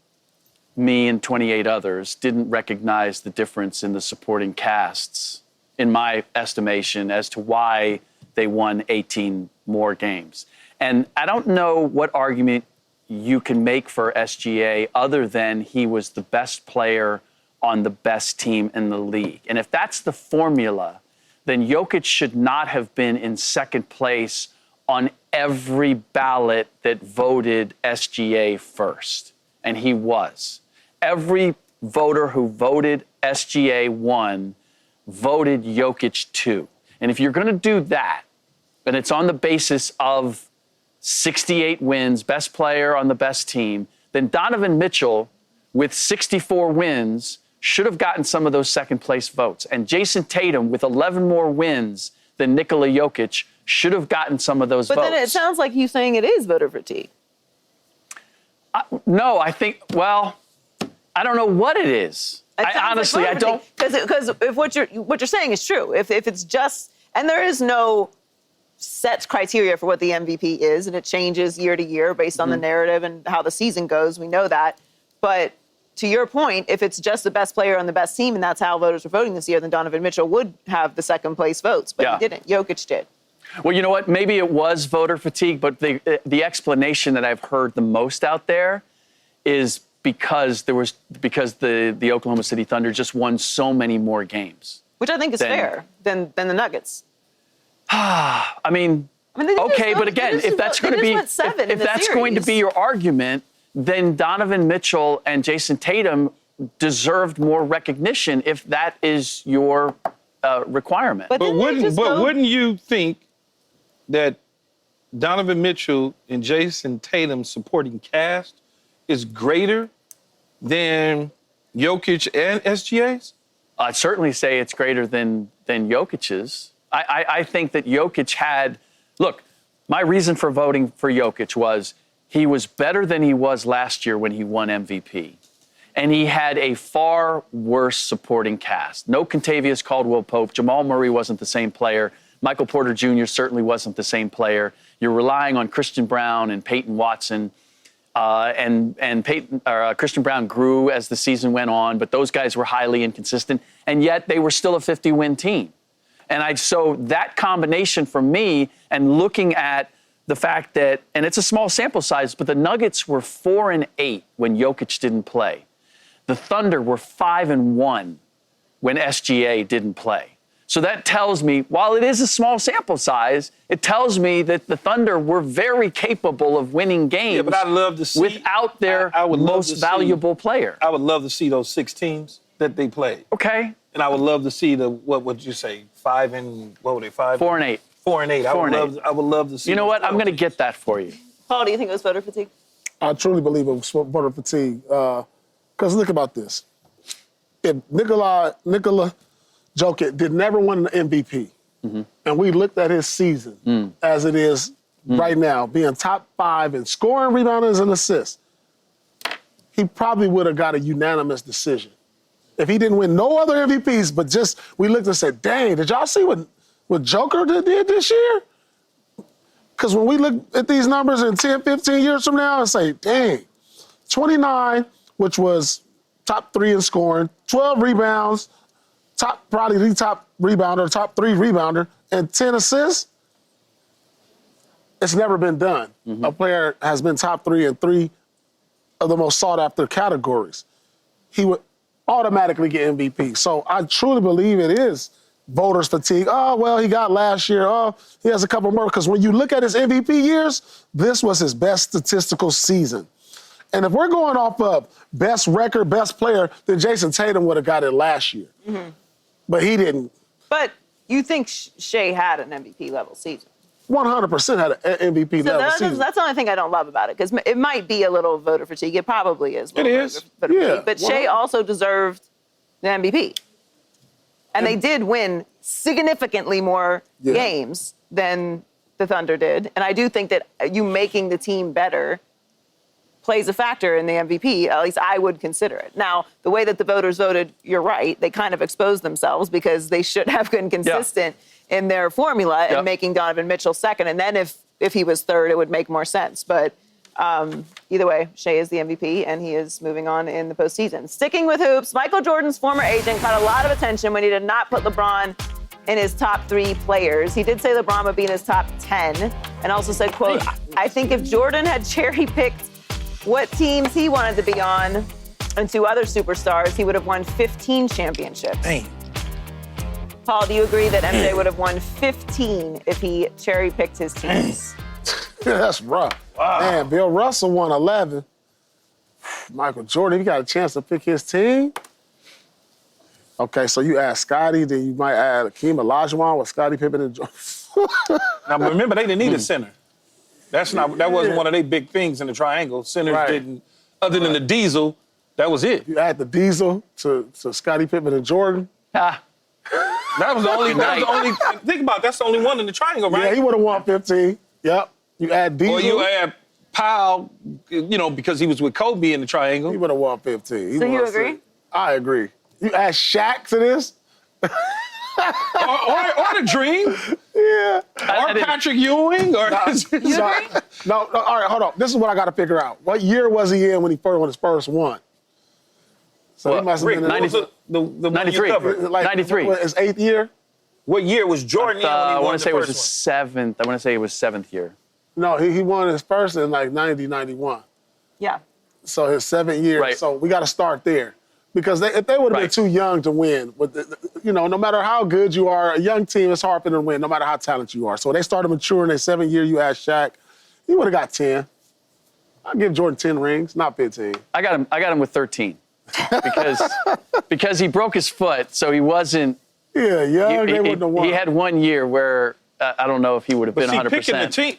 me and 28 others, didn't recognize the difference in the supporting casts, in my estimation, as to why they won 18 more games. And I don't know what argument you can make for SGA other than he was the best player on the best team in the league. And if that's the formula, then Jokic should not have been in second place on every ballot that voted SGA first. And he was. Every voter who voted SGA 1 voted Jokic 2. And if you're going to do that, and it's on the basis of 68 wins, best player on the best team, then Donovan Mitchell, with 64 wins, should have gotten some of those second place votes. And Jason Tatum, with 11 more wins than Nikola Jokic, should have gotten some of those votes. But then it sounds like you saying it is voter fatigue. No, I think, well, I don't know what it is. Honestly, I don't. Because if what you're saying is true, if it's just, and there is no set criteria for what the MVP is, and it changes year to year based on the narrative and how the season goes, we know that. But to your point, if it's just the best player on the best team, and that's how voters are voting this year, then Donovan Mitchell would have the second place votes, but he didn't. Jokic did. Well, you know what? Maybe it was voter fatigue, but the explanation that I've heard the most out there is because the Oklahoma City Thunder just won so many more games. Which I think is fair than the Nuggets. I mean okay, but again, if that's going to be if that's going to be your argument, then Donovan Mitchell and Jason Tatum deserved more recognition if that is your requirement. But wouldn't you think that Donovan Mitchell and Jason Tatum's supporting cast is greater than Jokic and SGA's? I'd certainly say it's greater than Jokic's. I think that Jokic had, look, my reason for voting for Jokic was he was better than he was last year when he won MVP. And he had a far worse supporting cast. No Contavious Caldwell-Pope. Jamal Murray wasn't the same player. Michael Porter Jr. certainly wasn't the same player. You're relying on Christian Brown and Peyton Watson. Christian Brown grew as the season went on, but those guys were highly inconsistent, and yet they were still a 50-win team. And so that combination for me, and looking at the fact that, and it's a small sample size, but the Nuggets were 4-8 when Jokic didn't play. The Thunder were 5-1 when SGA didn't play. So that tells me, while it is a small sample size, it tells me that the Thunder were very capable of winning games but I'd love to see, without their most valuable player. I would love to see those 6 teams that they played. Okay. And I would love to see what would you say, 5-8? 4-8. 4-8. I would love to see. You know what? I'm going to get that for you. Paul, do you think it was voter fatigue? I truly believe it was voter fatigue. Because look about this. If Nikola Jokic did never win an MVP, and we looked at his season as it is right now, being top 5 in scoring, rebounding, and assists, he probably would have got a unanimous decision. If he didn't win no other MVPs, but just we looked and said, dang, did y'all see what Joker did this year? Because when we look at these numbers in 10, 15 years from now and say, dang, 29, which was top 3 in scoring, 12 rebounds, probably the top rebounder, top 3 rebounder, and 10 assists, it's never been done. A player has been top 3 in 3 of the most sought-after categories. He would automatically get MVP. So I truly believe it is voters fatigue. Oh, well, he got last year. Oh, he has a couple more. Because when you look at his MVP years, this was his best statistical season. And if we're going off of best record, best player, then Jason Tatum would have got it last year. But he didn't. But you think Shea had an MVP level season? 100% had an MVP level season. That's the only thing I don't love about it, because it might be a little voter fatigue. It probably is. It is. Voter fatigue, but Shea also deserved the MVP. And they did win significantly more games than the Thunder did. And I do think that you making the team better plays a factor in the MVP. At least I would consider it. Now, the way that the voters voted, you're right. They kind of exposed themselves because they should have been consistent in their formula and making Donovan Mitchell second. And then if he was third, it would make more sense. But either way, Shea is the MVP, and he is moving on in the postseason. Sticking with hoops, Michael Jordan's former agent caught a lot of attention when he did not put LeBron in his top 3 players. He did say LeBron would be in his top 10 and also said, quote, I think if Jordan had cherry-picked what teams he wanted to be on and 2 other superstars, he would have won 15 championships. Dang. Paul, do you agree that MJ would have won 15 if he cherry-picked his teams? That's rough. Wow. Man, Bill Russell won 11. Michael Jordan, he got a chance to pick his team. Okay, so you add Scotty, then you might add Akeem Olajuwon with Scottie Pippen and Jordan. Now, remember, they didn't need a center. That wasn't one of their big things in the triangle. Centers didn't, other than the Diesel, that was it. You add the Diesel to Scottie Pippen and Jordan. That was the only, think about it, that's the only one in the triangle, right? Yeah, he would have won 15. Yep. You add Diesel. Or you add Powell, because he was with Kobe in the triangle. He would have won 15. So you agree? I agree. You add Shaq to this? or the Dream. Yeah. Or Patrick Ewing. Or You agree? No, all right, hold on. This is what I got to figure out. What year was he in when he won his first one? So he must have been in the 93. 93. His 8th year? What year was Jordan in when he I won want the to say it was first his 7th. I want to say it was 7th year. No, he won his first in like 90, 91. Yeah. So his 7th year. Right. So we got to start there. Because if they would have been too young to win, no matter how good you are, a young team, it's hard for them to win, no matter how talented you are. So when they started maturing their 7th year, you add Shaq, he would have got 10. I'll give Jordan 10 rings, not 15. I got him with 13 because he broke his foot, so he wasn't. Yeah, young. They wouldn't have won. He had 1 year where I don't know if he would have been 100%.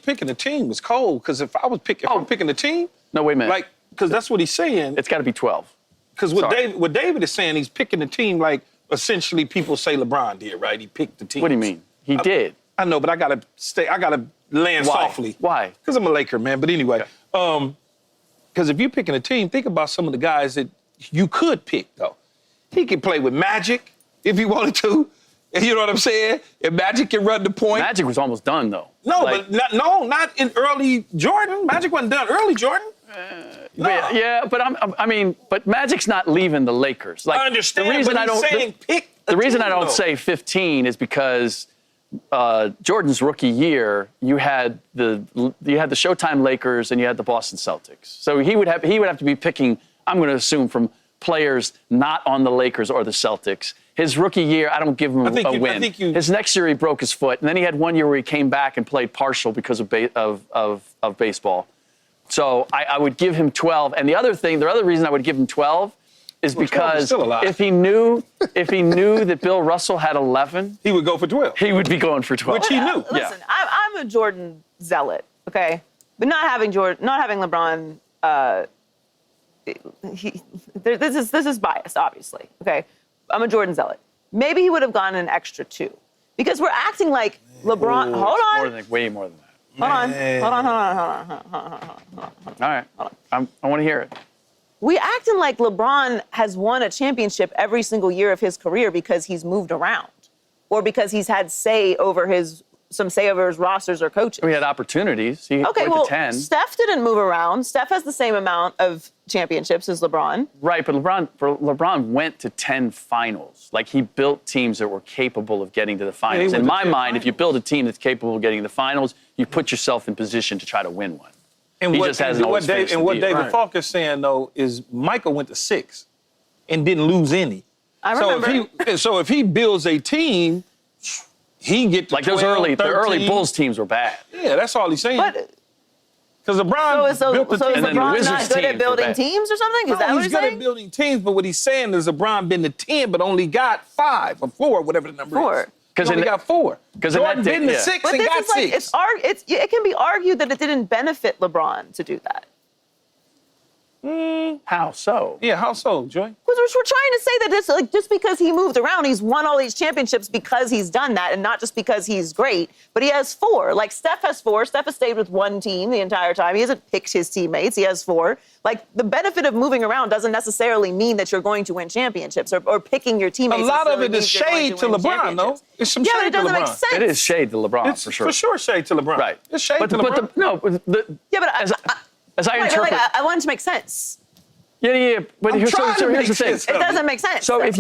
Picking the team was cold, because if I'm picking the team, no, wait a minute, because that's what he's saying. It's got to be 12. Because what David is saying, he's picking the team like essentially people say LeBron did, right? He picked the team. What do you mean? He did. I know, but I gotta land softly. Why? Because I'm a Laker, man. But anyway, because if you're picking a team, think about some of the guys that you could pick, though. He can play with Magic if he wanted to. You know what I'm saying? If Magic can run the point. Magic was almost done, though. No, not in early Jordan. Magic wasn't done early Jordan. No. Yeah, but Magic's not leaving the Lakers. Like, I understand, the reason but I don't, he's saying pick the reason I don't though. say 15 is because Jordan's rookie year, you had the Showtime Lakers and you had the Boston Celtics. So he would have to be picking, I'm going to assume, from players not on the Lakers or the Celtics. His rookie year, I don't give him a win. His next year, he broke his foot, and then he had one year where he came back and played partial because of baseball. So I would give him 12. And the other reason I would give him 12 is because if he knew that Bill Russell had 11, he would go for 12. He would be going for 12, which he knew. Listen, I'm a Jordan zealot, okay, but not having LeBron. This is biased, obviously. Okay, I'm a Jordan zealot. Maybe he would have gotten an extra 2 because we're acting like LeBron. Hold on. Way more than that. Hold on. All right. I want to hear it. We acting like LeBron has won a championship every single year of his career because he's moved around or because he's had say over his rosters or coaches. We had opportunities. He went to 10. Steph didn't move around. Steph has the same amount of championships as LeBron. Right, but LeBron went to 10 finals. Like, he built teams that were capable of getting to the finals. In my mind, if you build a team that's capable of getting to the finals, you put yourself in position to try to win one. And what David Falk is saying, though, is Michael went to 6 and didn't lose any. I remember. So if he builds a team, he can get to like 12, the early 13. Bulls teams were bad. Yeah, that's all he's saying. Because LeBron built the team. Is LeBron not good at building teams or something? Is that what he's good at building teams, but what he's saying is LeBron been to 10, but only got 5 or 4, whatever the number is. He only got 4. Jordan been to 6 and got 6. It can be argued that it didn't benefit LeBron to do that. How so? Yeah, how so, Joy? Because we're trying to say that it's like just because he moved around, he's won all these championships because he's done that, and not just because he's great. But he has 4. Like Steph has 4. Steph has stayed with one team the entire time. He hasn't picked his teammates. He has 4. Like, the benefit of moving around doesn't necessarily mean that you're going to win championships or picking your teammates. A lot of it is shade to LeBron, though. It's some shade but it doesn't to LeBron. make sense. It is shade to LeBron, for sure. For sure shade to LeBron. Right. It's shade to LeBron. As I interpret... I want it to make sense. Yeah. But here's the thing. It doesn't make sense. So if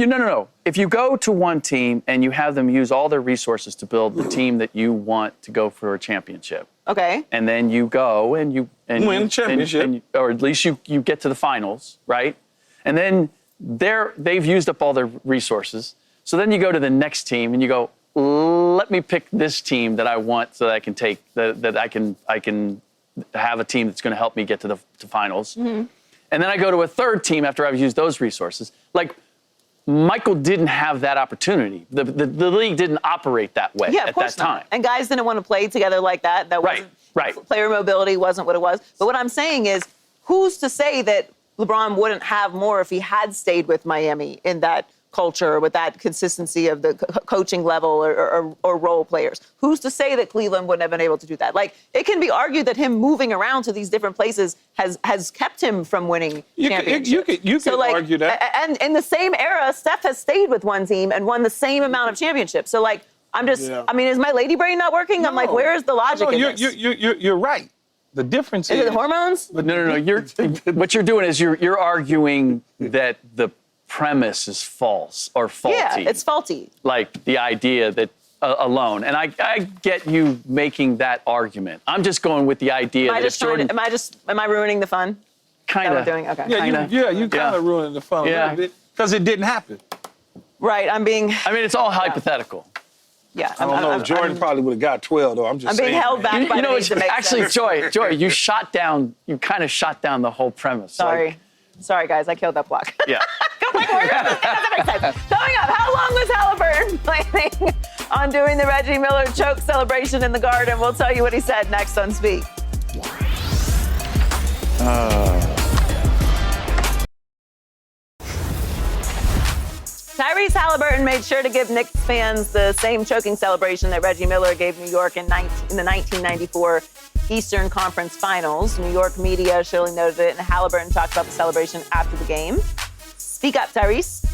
you go to one team and you have them use all their resources to build the team that you want to go for a championship. Okay. And then you go and win championship, or at least you get to the finals, right? And then they've used up all their resources. So then you go to the next team and you go, let me pick this team that I want so that I can take that I can have a team that's going to help me get to the finals. Mm-hmm. And then I go to a third team after I've used those resources. Like, Michael didn't have that opportunity. The league didn't operate that way at that time. And guys didn't want to play together like that. Right. Player mobility wasn't what it was. But what I'm saying is, who's to say that LeBron wouldn't have more if he had stayed with Miami in that culture, with that consistency of the coaching level or role players? Who's to say that Cleveland wouldn't have been able to do that? Like, it can be argued that him moving around to these different places has kept him from winning championships. You could argue that. And in the same era, Steph has stayed with one team and won the same amount of championships. So, like, I mean, is my lady brain not working? No. I'm like, where is the logic in this? You're right. The difference is it the hormones? But no. What you're doing is you're arguing that the premise is false or faulty. Yeah, it's faulty. Like the idea that alone. And I get you making that argument. I'm just going with the idea that if Jordan... Am I ruining the fun? Kind of. Okay. Yeah, you kind of ruining the fun a little bit because it didn't happen. Right, it's all hypothetical. Yeah. I don't know. Jordan probably would have got 12, though. I'm just saying. I'm being held back by the need to make actually, sense. Joy, you kind of shot down the whole premise. Sorry, guys, I killed that block. Yeah. Coming up, how long was Halliburton planning on doing the Reggie Miller choke celebration in the Garden? We'll tell you what he said next on Speak. Tyrese Halliburton made sure to give Knicks fans the same choking celebration that Reggie Miller gave New York in the 1994 Eastern Conference Finals. New York media surely noted it, and Halliburton talked about the celebration after the game. Speak up, Tyrese.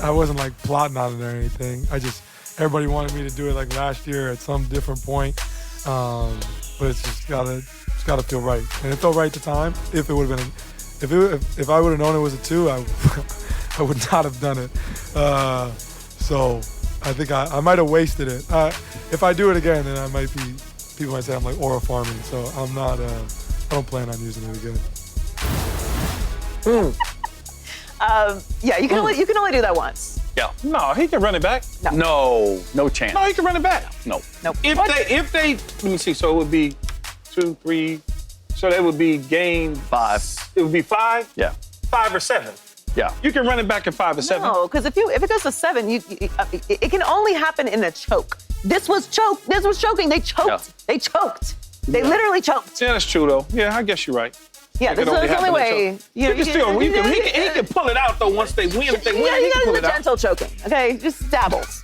I wasn't like plotting on it or anything. Everybody wanted me to do it like last year at some different point. But it's just gotta feel right. And it felt right at the time. If I would have known it was a 2, I would not have done it. So I think I might have wasted it. If I do it again, then people might say I'm like aura farming. So I'm not, I don't plan on using it again. Yeah, you can only do that once. Yeah. No, he can run it back. No chance. No, he can run it back. No. Nope. If they, let me see. So it would be 2, 3. So that would be game 5. It would be 5. Yeah. 5 or 7. Yeah. You can run it back at 5 or 7. No, because if it goes to 7, it can only happen in a choke. This was choking. They choked. Yeah. They choked. They literally choked. Yeah, that's true though. Yeah, I guess you're right. Yeah, this is the only way. He can pull it out though once they win. If they win, You he can gotta pull do it the out. gentle choking. Okay, just dabbles.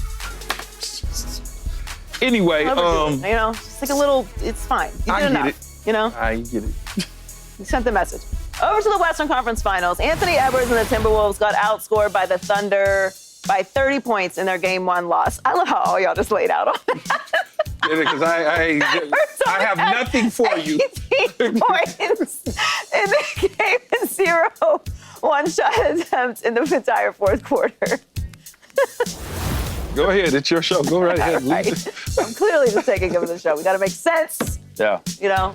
Anyway, just like a little. It's fine. You I did get enough. it. You know, I get it. you sent the message. Over to the Western Conference Finals. Anthony Edwards and the Timberwolves got outscored by the Thunder by 30 points in their Game 1 loss. I love how all y'all just laid out on that. Because I have nothing for you. 18 points in the game and 0 one-shot attempts in the entire fourth quarter. Go ahead, it's your show. Go right ahead. Right. I'm clearly just taking over the show. We got to make sense. Yeah. You know,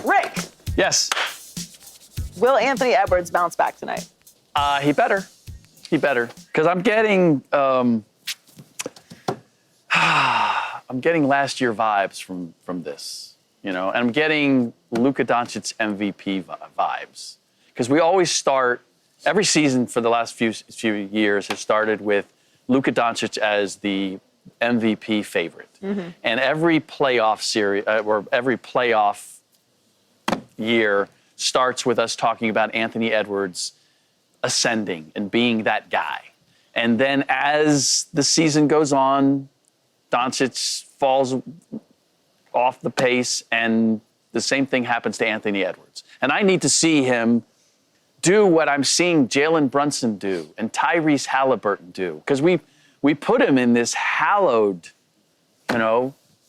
Rick. Yes. Will Anthony Edwards bounce back tonight? He better. Because I'm getting last year vibes from this, and I'm getting Luka Doncic's MVP vibes. Because we always start, every season for the last few years has started with Luka Doncic as the MVP favorite. Mm-hmm. And every playoff series, or every playoff year starts with us talking about Anthony Edwards ascending and being that guy. And then as the season goes on, Doncic falls off the pace, and the same thing happens to Anthony Edwards. And I need to see him do what I'm seeing Jalen Brunson do and Tyrese Halliburton do. Because we put him in this hallowed,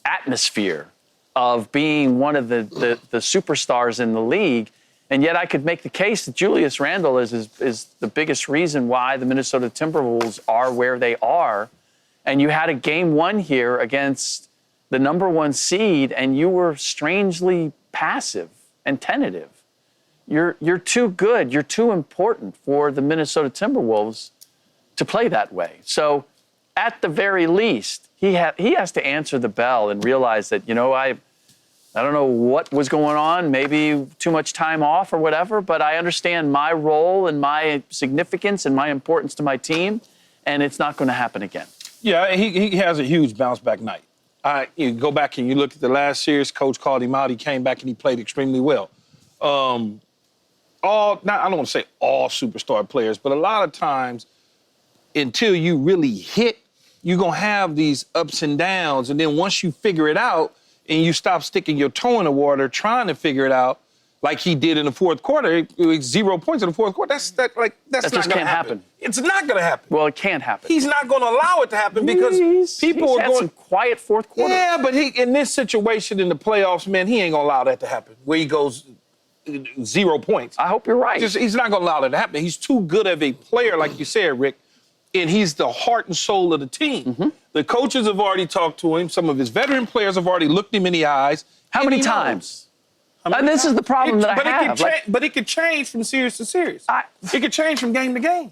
atmosphere of being one of the superstars in the league. And yet I could make the case that Julius Randle is the biggest reason why the Minnesota Timberwolves are where they are. And you had a Game 1 here against the number 1 seed, and you were strangely passive and tentative. You're too good. You're too important for the Minnesota Timberwolves to play that way. So at the very least, he has to answer the bell and realize that, I don't know what was going on, maybe too much time off or whatever, but I understand my role and my significance and my importance to my team, and it's not going to happen again. Yeah, he has a huge bounce back night. You go back and you look at the last series, coach called him out, he came back and he played extremely well. I don't want to say all superstar players, but a lot of times until you really hit, you're going to have these ups and downs, and then once you figure it out, and you stop sticking your toe in the water trying to figure it out like he did in the fourth quarter. It was 0 points in the fourth quarter. That's not going to happen. It's not going to happen. Well, it can't happen. He's not going to allow it to happen because people are had going... some quiet fourth quarter. Yeah, but in this situation in the playoffs, man, he ain't going to allow that to happen, where he goes 0 points. I hope you're right. He's not going to allow that to happen. He's too good of a player, like you said, Rick, and he's the heart and soul of the team. Mm-hmm. The coaches have already talked to him. Some of his veteran players have already looked him in the eyes. How many times? And this is the problem that I have. But it could change from series to series. It could change from game to game.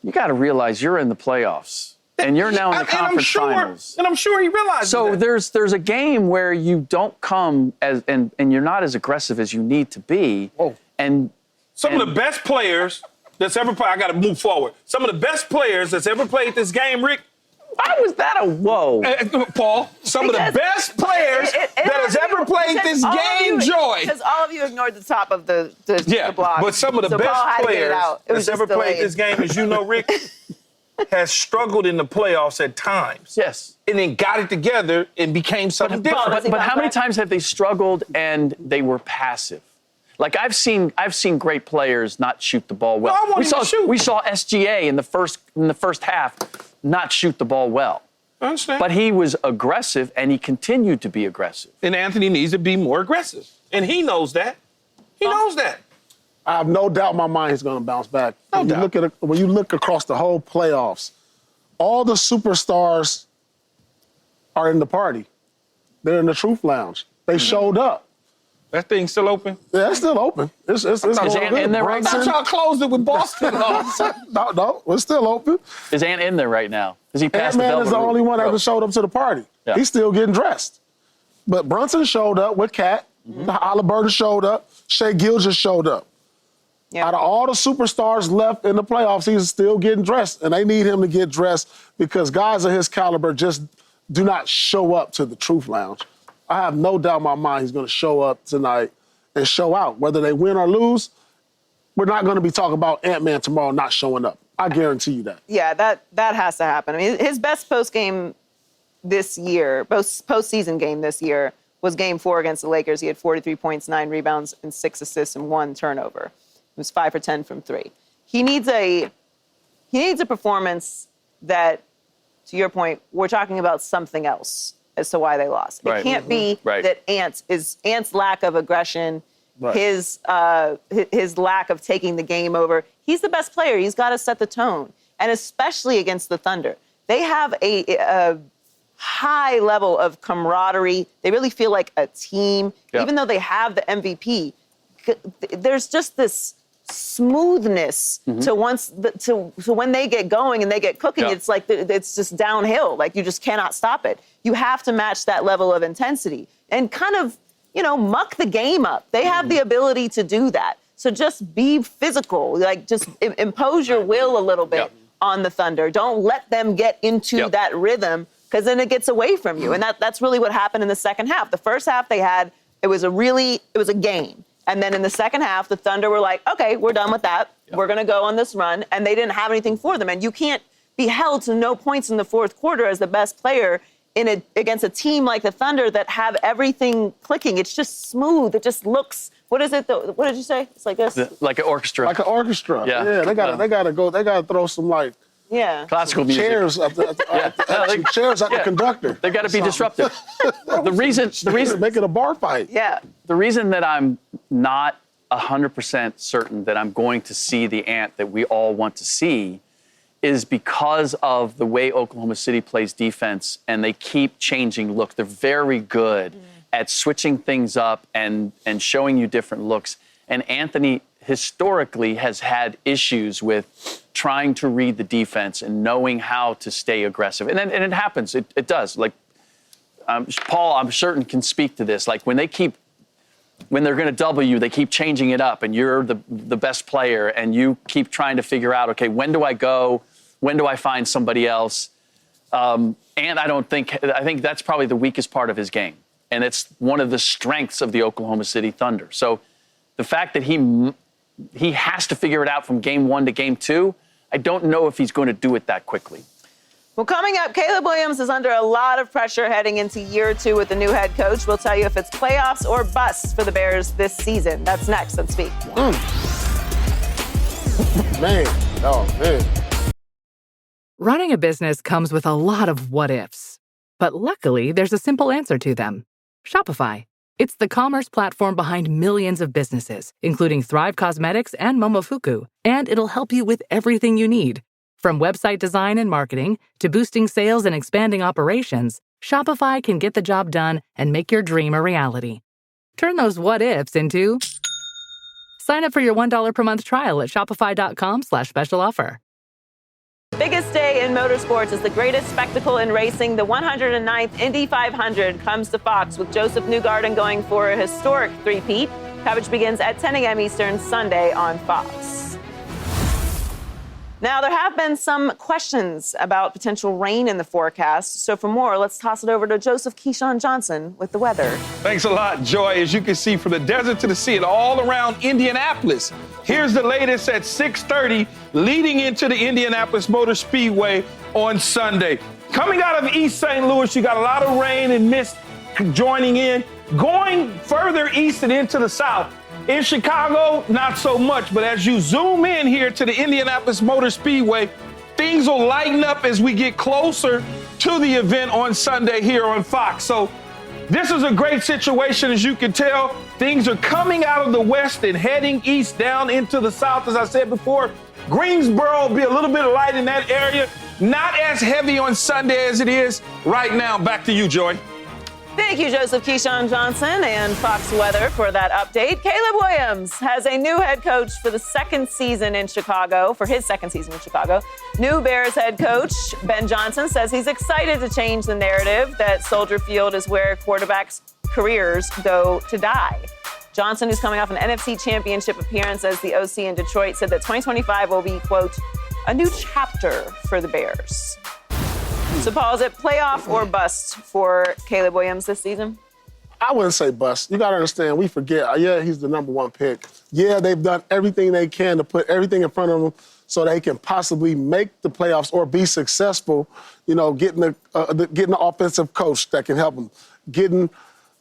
You got to realize you're in the playoffs, and you're now in the conference finals. And I'm sure he realizes so that. there's a game where you don't come as and you're not as aggressive as you need to be. Oh. And some of the best players that's ever played, I got to move forward. Some of the best players that's ever played this game, Rick. Why was that a whoa? Paul, some of the best players that has ever played this game, Joy. Because all of you ignored the top of the block. But some of the best players that's ever played this game, as you know, Rick, has struggled in the playoffs at times. Yes. And then got it together and became something different. But how many times have they struggled and they were passive? Like I've seen great players not shoot the ball well. No, I want him to shoot. We saw SGA in the first half not shoot the ball well. I understand. But he was aggressive, and he continued to be aggressive. And Anthony needs to be more aggressive. And he knows that. He knows that. I have no doubt in my mind he's going to bounce back. No doubt. When you look across the whole playoffs, all the superstars are in the party. They're in the Truth Lounge. They showed up. That thing's still open? Yeah, it's still open. It's going Ant good. in there right I thought y'all closed it with Boston. No, it's still open. Is Ant in there right now? Is he past Ant-Man the is the only one that hasn't showed up to the party. Yeah. He's still getting dressed. But Brunson showed up with Cat. Halliburton showed up. Shea Gilgeous showed up. Yeah. Out of all the superstars left in the playoffs, he's still getting dressed. And they need him to get dressed because guys of his caliber just do not show up to the Truth Lounge. I have no doubt in my mind he's going to show up tonight and show out. Whether they win or lose, we're not going to be talking about Ant-Man tomorrow not showing up. I guarantee you that. Yeah, that has to happen. I mean, his best postseason game this year was Game 4 against the Lakers. He had 43 points, 9 rebounds, and 6 assists and 1 turnover. He was 5 for 10 from 3. He needs a performance that, to your point, we're talking about something else as to why they lost. Right. It can't be that Ant's lack of aggression, his lack of taking the game over. He's the best player. He's got to set the tone, and especially against the Thunder. They have a high level of camaraderie. They really feel like a team. Yeah. Even though they have the MVP, there's just this smoothness to when they get going and they get cooking. Yeah. It's like it's just downhill. Like you just cannot stop it. You have to match that level of intensity and kind of, muck the game up. They have the ability to do that. So just be physical. Like just impose your will a little bit on the Thunder. Don't let them get into that rhythm because then it gets away from you. And that's really what happened in the second half. The first half it was a game. And then in the second half, the Thunder were like, okay, we're done with that. We're going to go on this run. And they didn't have anything for them. And you can't be held to no points in the fourth quarter as the best player against a team like the Thunder that have everything clicking. It's just smooth. It just looks, what is it? What did you say? It's like this? Like an orchestra. Like an orchestra. Yeah. They gotta throw some classical music. chairs at the conductor. They got to be disruptive. The reason make it a bar fight. Yeah. The reason that I'm not 100% certain that I'm going to see the Ant that we all want to see is because of the way Oklahoma City plays defense, and they keep changing looks. They're very good at switching things up and showing you different looks. And Anthony historically has had issues with trying to read the defense and knowing how to stay aggressive. And it happens. It does. Like, Paul, I'm certain, can speak to this. Like, when they're going to double you, they keep changing it up, and you're the best player, and you keep trying to figure out, okay, when do I go? When do I find somebody else? And I think that's probably the weakest part of his game. And it's one of the strengths of the Oklahoma City Thunder. So the fact that he has to figure it out from game 1 to game 2, I don't know if he's going to do it that quickly. Well, coming up, Caleb Williams is under a lot of pressure heading into year 2 with the new head coach. We'll tell you if it's playoffs or bust for the Bears this season. That's next on Speak. Man. Running a business comes with a lot of what-ifs. But luckily, there's a simple answer to them. Shopify. It's the commerce platform behind millions of businesses, including Thrive Cosmetics and Momofuku. And it'll help you with everything you need. From website design and marketing to boosting sales and expanding operations, Shopify can get the job done and make your dream a reality. Turn those what-ifs into... Sign up for your $1 per month trial at shopify.com/special offer. Biggest day in motorsports is the greatest spectacle in racing. The 109th Indy 500 comes to Fox with Joseph Newgarden going for a historic three-peat. Coverage begins at 10 a.m. Eastern Sunday on Fox. Now, there have been some questions about potential rain in the forecast. So for more, let's toss it over to Joseph Keyshawn Johnson with the weather. Thanks a lot, Joy. As you can see, from the desert to the sea and all around Indianapolis, here's the latest at 6:30, leading into the Indianapolis Motor Speedway on Sunday. Coming out of East St. Louis, you got a lot of rain and mist joining in. Going further east and into the south, In Chicago, not so much, but as you zoom in here to the Indianapolis Motor Speedway, things will lighten up as we get closer to the event on Sunday here on Fox. So this is a great situation, as you can tell. Things are coming out of the west and heading east down into the south. As I said before, Greensboro will be a little bit light in that area. Not as heavy on Sunday as it is right now. Back to you, Joy. Thank you, Joseph Keyshawn Johnson and Fox Weather for that update. Caleb Williams has a new head coach for the second season in Chicago, for his second season in Chicago. New Bears head coach Ben Johnson says he's excited to change the narrative that Soldier Field is where quarterbacks' careers go to die. Johnson, who's coming off an NFC Championship appearance as the OC in Detroit, said that 2025 will be, quote, a new chapter for the Bears. So, Paul, is it playoff or bust for Caleb Williams this season? I wouldn't say bust. You got to understand, we forget, yeah, he's the number one pick. Yeah, they've done everything they can to put everything in front of them so they can possibly make the playoffs or be successful, you know, getting the offensive coach that can help them, getting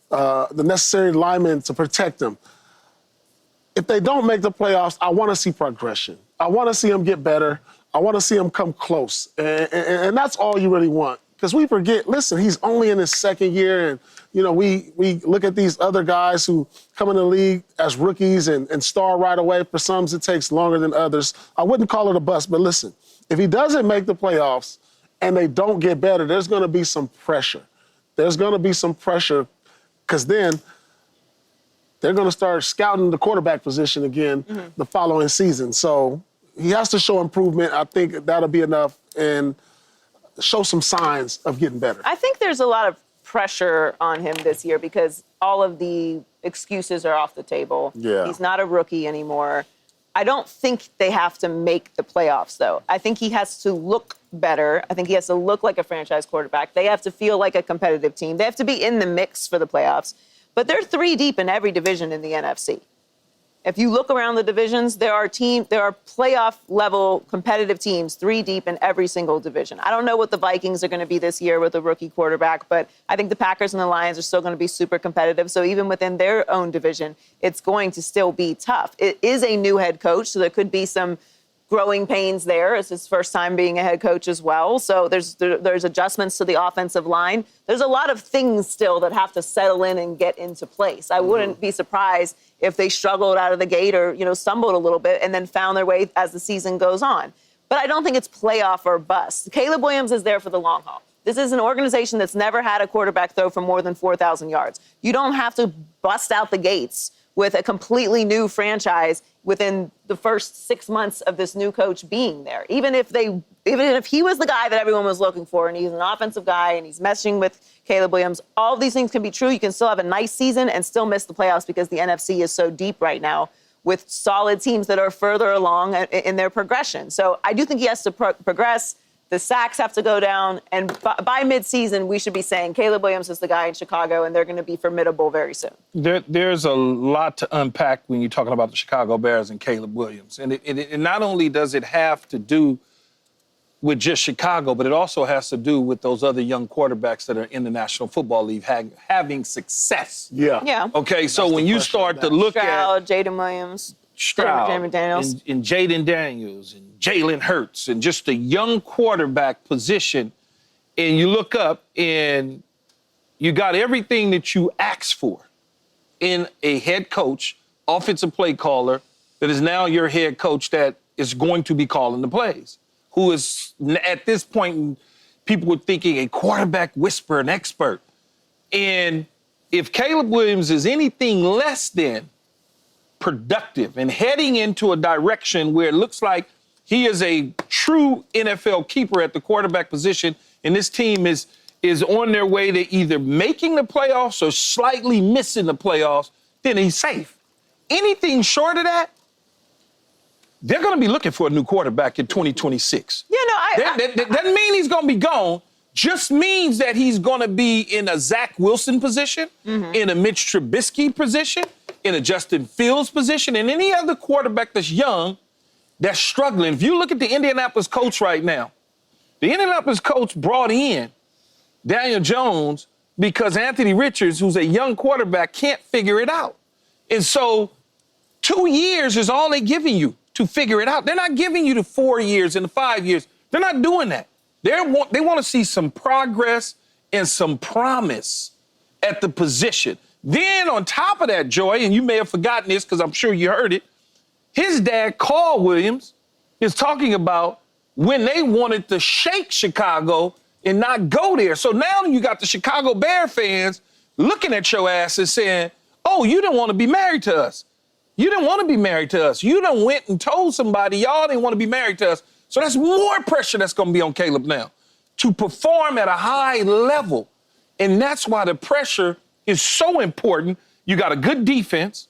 the necessary linemen to protect them. If they don't make the playoffs, I want to see progression. I want to see them get better. I want to see him come close. And that's all you really want. Because we forget, listen, he's only in his second year. And, you know, we look at these other guys who come in the league as rookies and star right away. For some, it takes longer than others. I wouldn't call it a bust, but listen, if he doesn't make the playoffs and they don't get better, there's going to be some pressure. There's going to be some pressure because then they're going to start scouting the quarterback position again the following season. So he has to show improvement. I think that'll be enough and show some signs of getting better. I think there's a lot of pressure on him this year because all of the excuses are off the table. Yeah. He's not a rookie anymore. I don't think they have to make the playoffs, though. I think he has to look better. I think he has to look like a franchise quarterback. They have to feel like a competitive team. They have to be in the mix for the playoffs. But they're 3 deep in every division in the NFC. If you look around the divisions, there are playoff-level competitive teams 3 deep in every single division. I don't know what the Vikings are going to be this year with a rookie quarterback, but I think the Packers and the Lions are still going to be super competitive. So even within their own division, it's going to still be tough. It is a new head coach, so there could be some growing pains there. It's his first time being a head coach as well. So there's adjustments to the offensive line. There's a lot of things still that have to settle in and get into place. I wouldn't be surprised if they struggled out of the gate or, you know, stumbled a little bit and then found their way as the season goes on. But I don't think it's playoff or bust. Caleb Williams is there for the long haul. This is an organization that's never had a quarterback throw for more than 4,000 yards. You don't have to bust out the gates with a completely new franchise within the first 6 months of this new coach being there. Even if he was the guy that everyone was looking for and he's an offensive guy and he's meshing with Caleb Williams, all of these things can be true. You can still have a nice season and still miss the playoffs because the NFC is so deep right now with solid teams that are further along in their progression. So I do think he has to progress. The sacks have to go down. And by midseason, we should be saying Caleb Williams is the guy in Chicago, and they're going to be formidable very soon. There's a lot to unpack when you're talking about the Chicago Bears and Caleb Williams. And it not only does it have to do with just Chicago, but it also has to do with those other young quarterbacks that are in the National Football League having success. Yeah. Okay, so when you start to look Stroud, Jaden Williams. Stroud Jaden Daniels. and Jaden Daniels and Jalen Hurts and just the young quarterback position, and you look up and you got everything that you asked for in a head coach, offensive play caller, that is now your head coach that is going to be calling the plays, who is at this point, people were thinking a quarterback whisperer, an expert. And if Caleb Williams is anything less than productive and heading into a direction where it looks like he is a true NFL keeper at the quarterback position, and this team is on their way to either making the playoffs or slightly missing the playoffs, then he's safe. Anything short of that, they're going to be looking for a new quarterback in 2026. Yeah, no, That doesn't mean he's going to be gone. Just means that he's going to be in a Zach Wilson position, in a Mitch Trubisky position, in a Justin Fields position, and any other quarterback that's young, that's struggling. If you look at the Indianapolis coach right now, the Indianapolis coach brought in Daniel Jones because Anthony Richards, who's a young quarterback, can't figure it out. And so 2 years is all they're giving you to figure it out. They're not giving you the 4 years and the 5 years. They're not doing that. They want to see some progress and some promise at the position. Then on top of that, Joy, and you may have forgotten this because I'm sure you heard it, his dad, Carl Williams, is talking about when they wanted to shake Chicago and not go there. So now you got the Chicago Bear fans looking at your ass and saying, oh, you didn't want to be married to us. You didn't want to be married to us. You done went and told somebody y'all didn't want to be married to us. So that's more pressure that's going to be on Caleb now to perform at a high level. And that's why the pressure is so important. You got a good defense.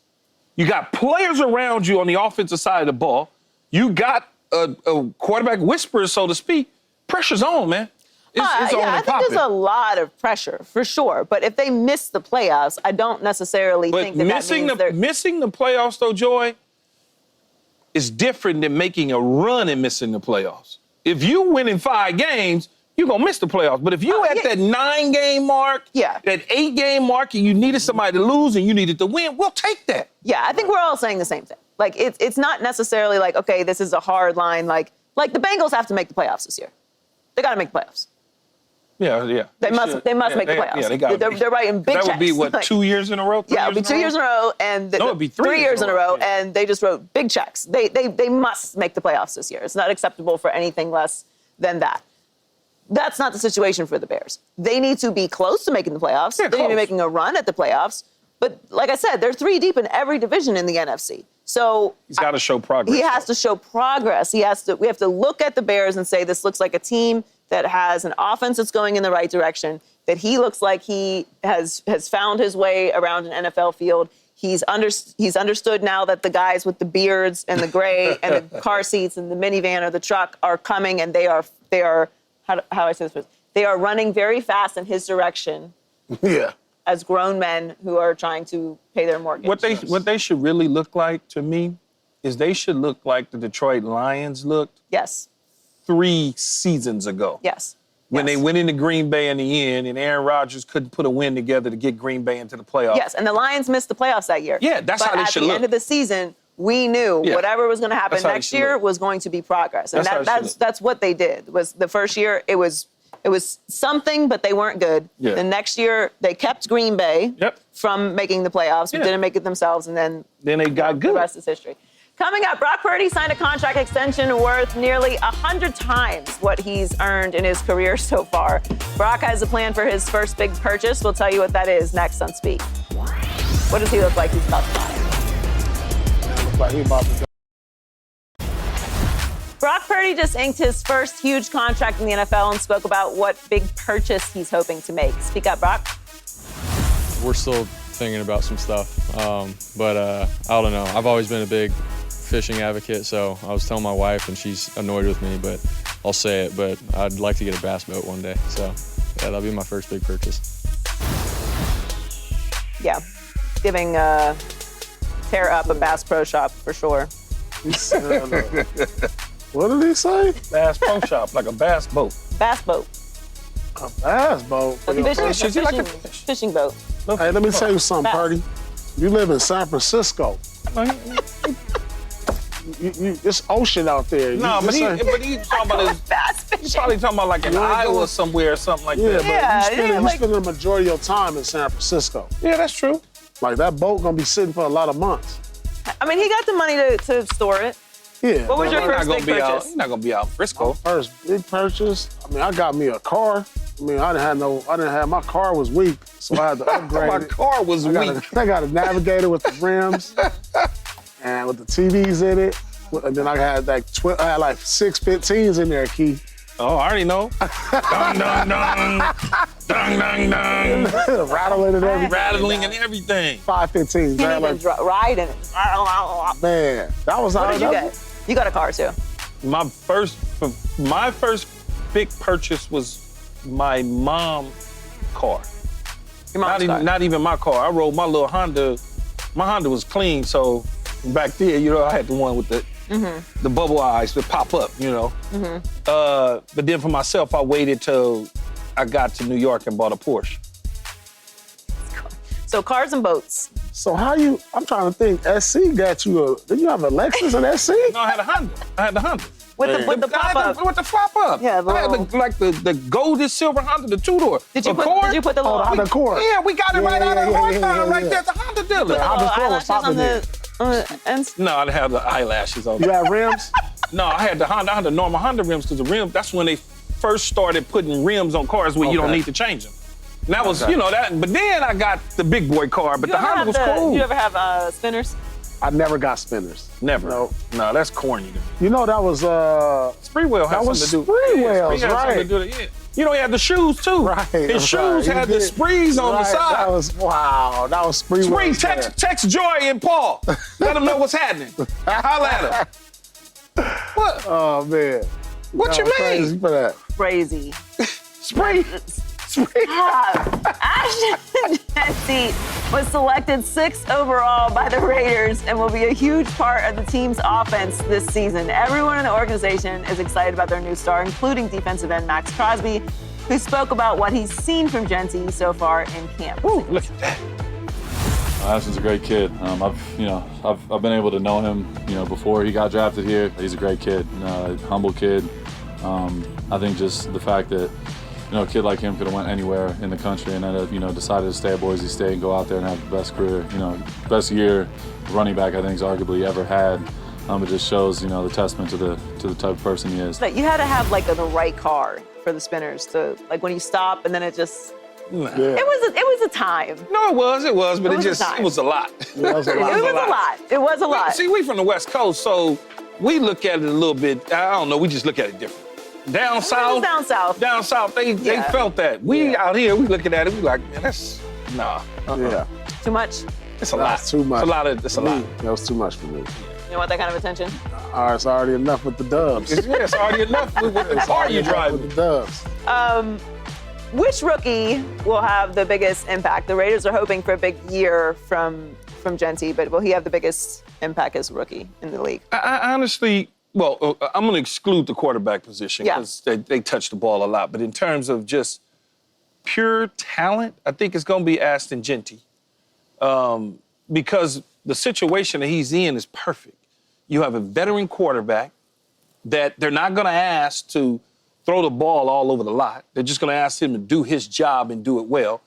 You got players around you on the offensive side of the ball. You got a quarterback whisperer, so to speak. Pressure's on, man. It's on and I think popping. there's a lot of pressure, for sure. But if they miss the playoffs, I don't necessarily think that missing that means missing the playoffs, though, Joy, is different than making a run and missing the playoffs. If you win in 5 games, you're going to miss the playoffs. But if you at that 9-game mark, that 8-game mark, and you needed somebody to lose and you needed to win, we'll take that. Yeah, I think we're all saying the same thing. Like, it's not necessarily like, okay, this is a hard line. Like the Bengals have to make the playoffs this year. They got to make the playoffs. Yeah. They must make the playoffs. Yeah, they got to. They're writing big checks. That would be, what, 2 years in a row? Yeah, it would be 2 years in a row. And no, it'd be 3 years in a row. And they just wrote big checks. They must make the playoffs this year. It's not acceptable for anything less than that. That's not the situation for the Bears. They need to be close to making the playoffs. They need to be making a run at the playoffs. But like I said, they're 3 deep in every division in the NFC. So he's got to show progress. He has to show progress. We have to look at the Bears and say this looks like a team that has an offense that's going in the right direction, that he looks like he has found his way around an NFL field. He's understood now that the guys with the beards and the gray and the car seats and the minivan or the truck are coming, and they are how I say this? They are running very fast in his direction. Yeah. As grown men who are trying to pay their mortgage. What they should really look like to me is they should look like the Detroit Lions looked. Yes. 3 seasons ago. Yes. When they went into Green Bay in the end, and Aaron Rodgers couldn't put a win together to get Green Bay into the playoffs. Yes, and the Lions missed the playoffs that year. Yeah, that's how they should look. At the look. end of the season, we knew whatever was going to happen next year was going to be progress, and that's what they did. Was the first year it was something, but they weren't good. Yeah. The next year they kept Green Bay from making the playoffs, but didn't make it themselves, and then they got good. The rest is history. Coming up, Brock Purdy signed a contract extension worth nearly 100 times what he's earned in his career so far. Brock has a plan for his first big purchase. We'll tell you what that is next on Speak. What does he look like he's about to buy? Looks like he's about to go. Brock Purdy just inked his first huge contract in the NFL and spoke about what big purchase he's hoping to make. Speak up, Brock. We're still thinking about some stuff, but I don't know. I've always been a big fishing advocate, so I was telling my wife, and she's annoyed with me, but I'll say it, but I'd like to get a bass boat one day. So, yeah, that'll be my first big purchase. Yeah, giving Tear Up a Bass Pro Shop for sure. What did he say? Bass Pro Shop, like a bass boat. Bass boat. A bass boat? Fishing boat. Hey, let me tell you something, Purdy. You live in San Francisco. It's ocean out there. But he's talking about his bass fishing. He's probably talking about like in Iowa somewhere or something like that. Yeah, but you spend the majority of your time in San Francisco. Yeah, that's true. Like that boat gonna be sitting for a lot of months. I mean, he got the money to store it. Yeah. What was your first big purchase? He's not gonna be out in Frisco. First big purchase. I mean, I got me a car. I mean, my car was weak, so I had to upgrade My car was weak. I got a Navigator with the rims and with the TVs in it. And then I had like 615s in there, Key. Oh, I already know. Dong, dong, dong. Dong, dong, dong. Rattling and everything. Rattling and everything. 515s. Can't even ride in it. Man, that was What did you get? You got a car too. My first big purchase was my mom's car. Your mom's car. Not even my car. I rode my little Honda. My Honda was clean, so back there, I had the one with the bubble eyes that pop up, But then for myself, I waited till I got to New York and bought a Porsche. So cars and boats. So I'm trying to think, SC got you did you have a Lexus and SC? No, I had a Honda. With the pop-up. With the pop-up. Yeah, I had the gold silver Honda, the two-door. Did you put the little Honda Accord? Yeah, we got it right out of horsepower right yeah. there at the Honda dealer. Yeah, Honda Accord was eyelashes popping there. on the ends? No, I didn't have the eyelashes on. You had rims? No, I had the Honda. I had the normal Honda rims because the rims, that's when they first started putting rims on cars where you don't need to change them. And that was, that. But then I got the big boy car, but the Honda was cool. You ever have spinners? I never got spinners. Never. No, that's corny to me. You know that was Spreewell had that was something to do. Spreewell's, Yeah, right? Something to do with it. He had the shoes too. Right. His shoes had the sprees on the side. That was That was Spreewell. Spree, text Joy and Paul. Let them know what's happening. Holla at him. What? Oh man. What you mean? Crazy for that. Crazy. Spree. Ashton Jesse was selected 6th overall by the Raiders and will be a huge part of the team's offense this season. Everyone in the organization is excited about their new star, including defensive end Max Crosby, who spoke about what he's seen from Jesse so far in camp. Ooh, look at that. Ashton's a great kid. I've been able to know him, before he got drafted here. He's a great kid, humble kid. I think just the fact that a kid like him could have went anywhere in the country and ended up, decided to stay at Boise State and go out there and have the best career, best year running back I think he's arguably ever had. It just shows, the testament to the type of person he is. But you had to have the right car for the spinners to when you stop and then it just. Nah. Yeah. It was a time. No, it was, but it was a lot. Yeah, it was a lot. It was a lot. See, we from the West Coast, so we look at it a little bit. I don't know. We just look at it different. Down south, they felt that. We out here, we looking at it, we like, man, that's nah. Yeah. Too much. It's a lot. Too much. It's a lot. That was too much for me. You don't want that kind of attention? All right, it's already enough with the dubs. It's already enough with the car you driving. With the dubs. Which rookie will have the biggest impact? The Raiders are hoping for a big year from Jesse, but will he have the biggest impact as a rookie in the league? I honestly. Well, I'm going to exclude the quarterback position because they touch the ball a lot. But in terms of just pure talent, I think it's going to be Ashton Jesse because the situation that he's in is perfect. You have a veteran quarterback that they're not going to ask to throw the ball all over the lot. They're just going to ask him to do his job and do it well.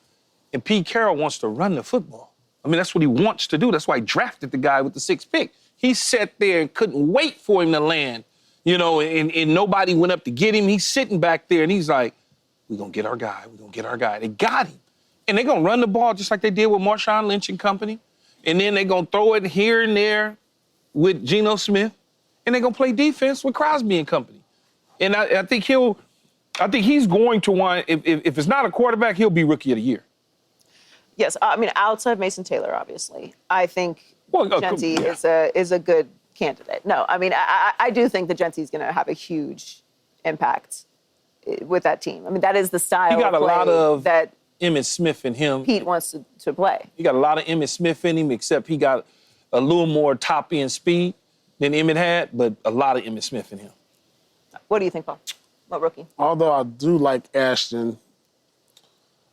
And Pete Carroll wants to run the football. I mean, that's what he wants to do. That's why he drafted the guy with the 6th pick. He sat there and couldn't wait for him to land, and nobody went up to get him. He's sitting back there, and he's like, we're going to get our guy. We're going to get our guy. They got him. And they're going to run the ball just like they did with Marshawn Lynch and company. And then they're going to throw it here and there with Geno Smith. And they're going to play defense with Crosby and company. And I think he's going to want, if it's not a quarterback, he'll be Rookie of the Year. Yes, I mean, outside Mason Taylor, obviously, I think Jesse is a good candidate. No, I mean, I do think that Jesse's going to have a huge impact with that team. I mean, that is the style he got of play a lot of that Emmitt Smith in him. Pete wants to play. He got a lot of Emmitt Smith in him, except he got a little more top-end speed than Emmitt had, but a lot of Emmitt Smith in him. What do you think, Paul? What rookie? Although I do like Ashton,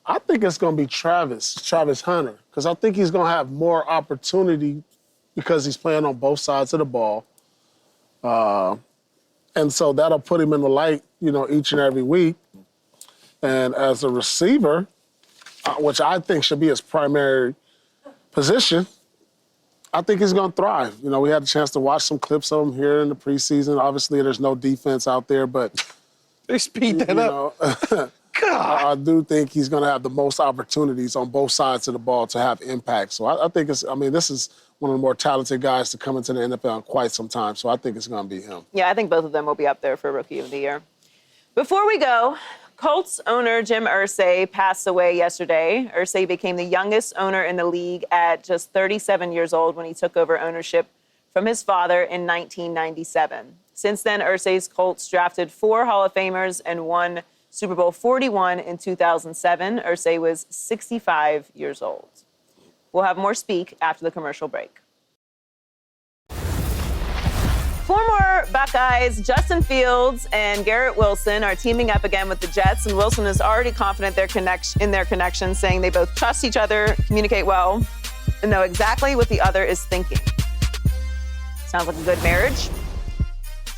I think it's going to be Travis Hunter, because I think he's going to have more opportunity because he's playing on both sides of the ball. And so that'll put him in the light, each and every week. And as a receiver, which I think should be his primary position, I think he's going to thrive. We had a chance to watch some clips of him here in the preseason. Obviously, there's no defense out there, but they speed that up. God. I do think he's going to have the most opportunities on both sides of the ball to have impact. So I think this is one of the more talented guys to come into the NFL in quite some time. So I think it's going to be him. Yeah, I think both of them will be up there for Rookie of the Year. Before we go, Colts owner Jim Irsay passed away yesterday. Irsay became the youngest owner in the league at just 37 years old when he took over ownership from his father in 1997. Since then, Irsay's Colts drafted 4 Hall of Famers and won Super Bowl 41 in 2007. Irsay was 65 years old. We'll have more speak after the commercial break. Former Buckeyes Justin Fields and Garrett Wilson are teaming up again with the Jets, and Wilson is already confident in their connection, saying they both trust each other, communicate well. and know exactly what the other is thinking. Sounds like a good marriage.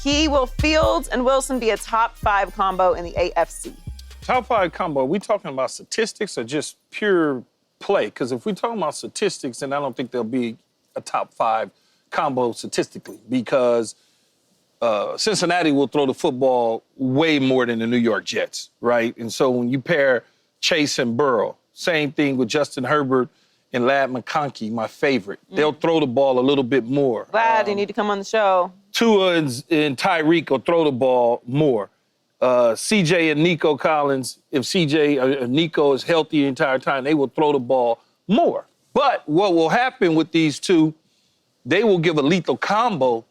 Will Fields and Wilson be a top 5 combo in the AFC? Top 5 combo, are we talking about statistics or just pure play? Because if we're talking about statistics, then I don't think there'll be a top 5 combo statistically, because Cincinnati will throw the football way more than the New York Jets, right? And so when you pair Chase and Burrow, same thing with Justin Herbert and Ladd McConkey, my favorite. They'll throw the ball a little bit more. Glad you need to come on the show. Tua and Tyreek will throw the ball more. CJ and Nico Collins, if CJ or Nico is healthy the entire time, they will throw the ball more. But what will happen with these two, they will give a lethal combo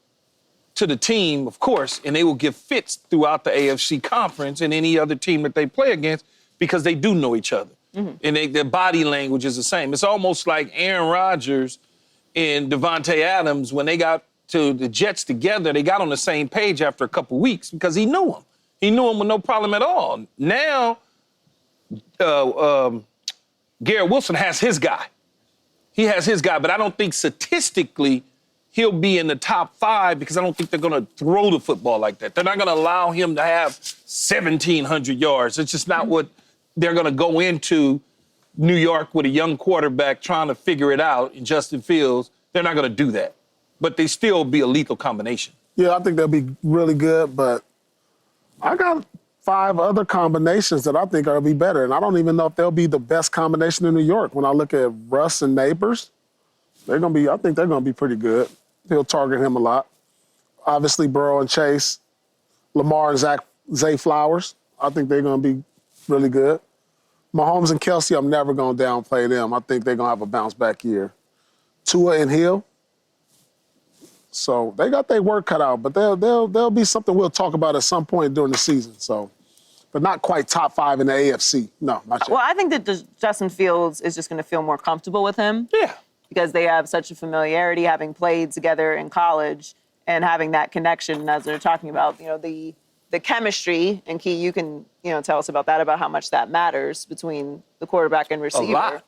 to the team, of course, and they will give fits throughout the AFC conference and any other team that they play against, because they do know each other. And their body language is the same. It's almost like Aaron Rodgers and Devontae Adams, when they got to the Jets together, they got on the same page after a couple weeks because he knew him. He knew him with no problem at all. Now, Garrett Wilson has his guy. He has his guy, but I don't think statistically he'll be in the top 5, because I don't think they're going to throw the football like that. They're not going to allow him to have 1,700 yards. It's just not what they're going to go into New York with a young quarterback trying to figure it out in Justin Fields. They're not going to do that. But they still be a lethal combination. Yeah, I think they'll be really good, but I got 5 other combinations that I think are going to be better, and I don't even know if they'll be the best combination in New York. When I look at Russ and Neighbors, I think they're going to be pretty good. He'll target him a lot. Obviously, Burrow and Chase, Lamar and Zay Flowers, I think they're going to be really good. Mahomes and Kelsey, I'm never going to downplay them. I think they're going to have a bounce-back year. Tua and Hill. So they got their work cut out, but there'll be something we'll talk about at some point during the season. So, but not quite top 5 in the AFC. No, not yet. Well, I think that Justin Fields is just going to feel more comfortable with him. Yeah. Because they have such a familiarity, having played together in college and having that connection. And as they're talking about, the chemistry, and Key, you can, tell us about that, about how much that matters between the quarterback and receiver. A lot.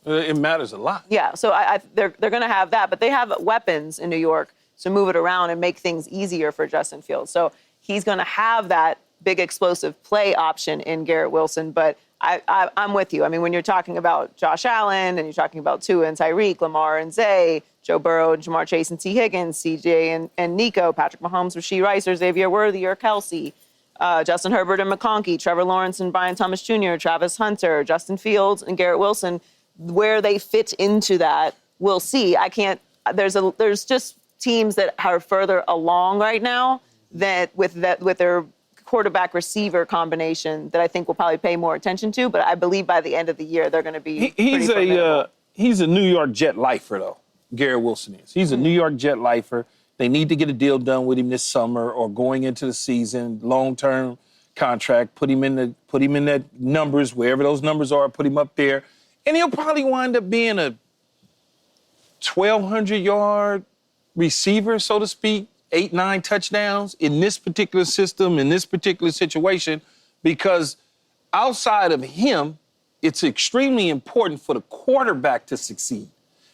It matters a lot. Yeah, so they're going to have that, but they have weapons in New York to move it around and make things easier for Justin Fields. So he's going to have that big explosive play option in Garrett Wilson, but I'm with you. I mean, when you're talking about Josh Allen and you're talking about Tua and Tyreek, Lamar and Zay, Joe Burrow, Jamar Chase and T. Higgins, CJ and Nico, Patrick Mahomes, Rashee Rice, or Xavier Worthy, or Kelsey, Justin Herbert and McConkey, Trevor Lawrence and Brian Thomas Jr., Travis Hunter, Justin Fields and Garrett Wilson, where they fit into that, we'll see. There's just teams that are further along right now that with their quarterback receiver combination that I think we'll probably pay more attention to, but I believe by the end of the year they're going to be he's a New York Jet lifer, though. Garrett Wilson is. He's a New York Jet lifer. They need to get a deal done with him this summer or going into the season, long-term contract, put him in that numbers, wherever those numbers are, put him up there, and he'll probably wind up being a 1,200-yard receiver, so to speak, 8-9 touchdowns in this particular system, in this particular situation, because outside of him, it's extremely important for the quarterback to succeed.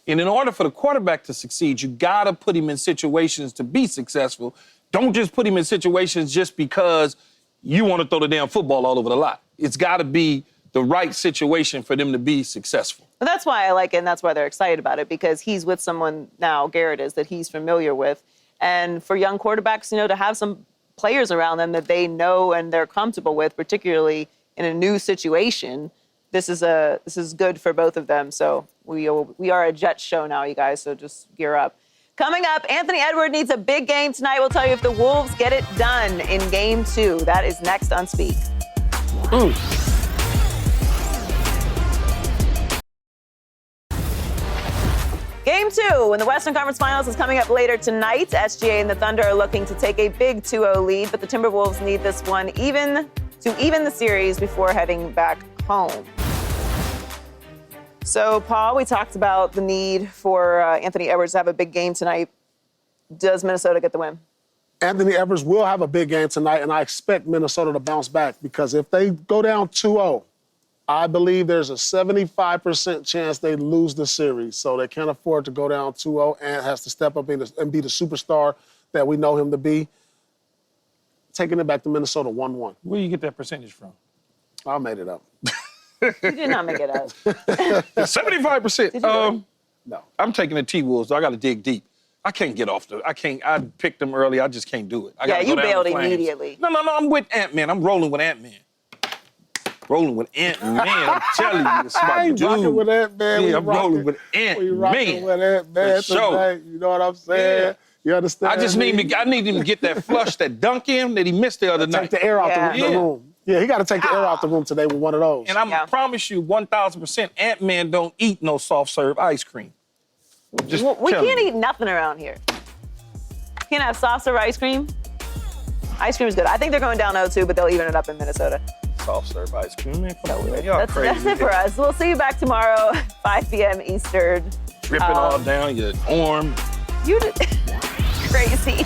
And in order for the quarterback to succeed, you got to put him in situations to be successful. Don't just put him in situations just because you want to throw the damn football all over the lot. It's got to be the right situation for them to be successful. And that's why I like it, and that's why they're excited about it, because he's with someone now, Garrett is, that he's familiar with. And for young quarterbacks, to have some players around them that they know and they're comfortable with, particularly in a new situation, this is good for both of them. So we are a Jets show now, you guys, so just gear up. Coming up, Anthony Edwards needs a big game tonight. We'll tell you if the Wolves get it done in Game 2. That is next on Speak. Game 2 in the Western Conference Finals is coming up later tonight. SGA and the Thunder are looking to take a big 2-0 lead, but the Timberwolves need this one to even the series before heading back home. So, Paul, we talked about the need for Anthony Edwards to have a big game tonight. Does Minnesota get the win? Anthony Edwards will have a big game tonight, and I expect Minnesota to bounce back, because if they go down 2-0 I believe there's a 75% chance they lose the series, so they can't afford to go down 2-0. Ant has to step up and be the superstar that we know him to be. Taking it back to Minnesota 1-1. Where do you get that percentage from? I made it up. You did not make it up. 75%. No. I'm taking the T-Wolves. I got to dig deep. I can't get off I picked them early. I just can't do it. I Yeah, gotta you go down bailed the Flames. immediately. No, I'm with Ant-Man. I'm rolling with Ant-Man. Rolling with Ant-Man. I'm telling you, it's my dude. Rocking with Ant-Man. Yeah, I'm rolling with We rocking Ant-Man. with Ant-Man For sure. tonight. You know what I'm saying? Yeah. You understand? I need him to get that flush, that dunk in that he missed the other night. Take the air out the Yeah. room. Yeah, he got to take the air out the room today with one of those. And I promise you, 1,000%, Ant-Man don't eat no soft serve ice cream. Just We telling can't you. eat nothing around here. Can't have soft serve ice cream. Ice cream's good. I think they're going down 0-2, but they'll even it up in Minnesota. Soft serve ice cream, man. Come on, man. Y'all That's crazy. it for us. We'll see you back tomorrow, 5 p.m. Eastern. Dripping all down your arm. You did crazy.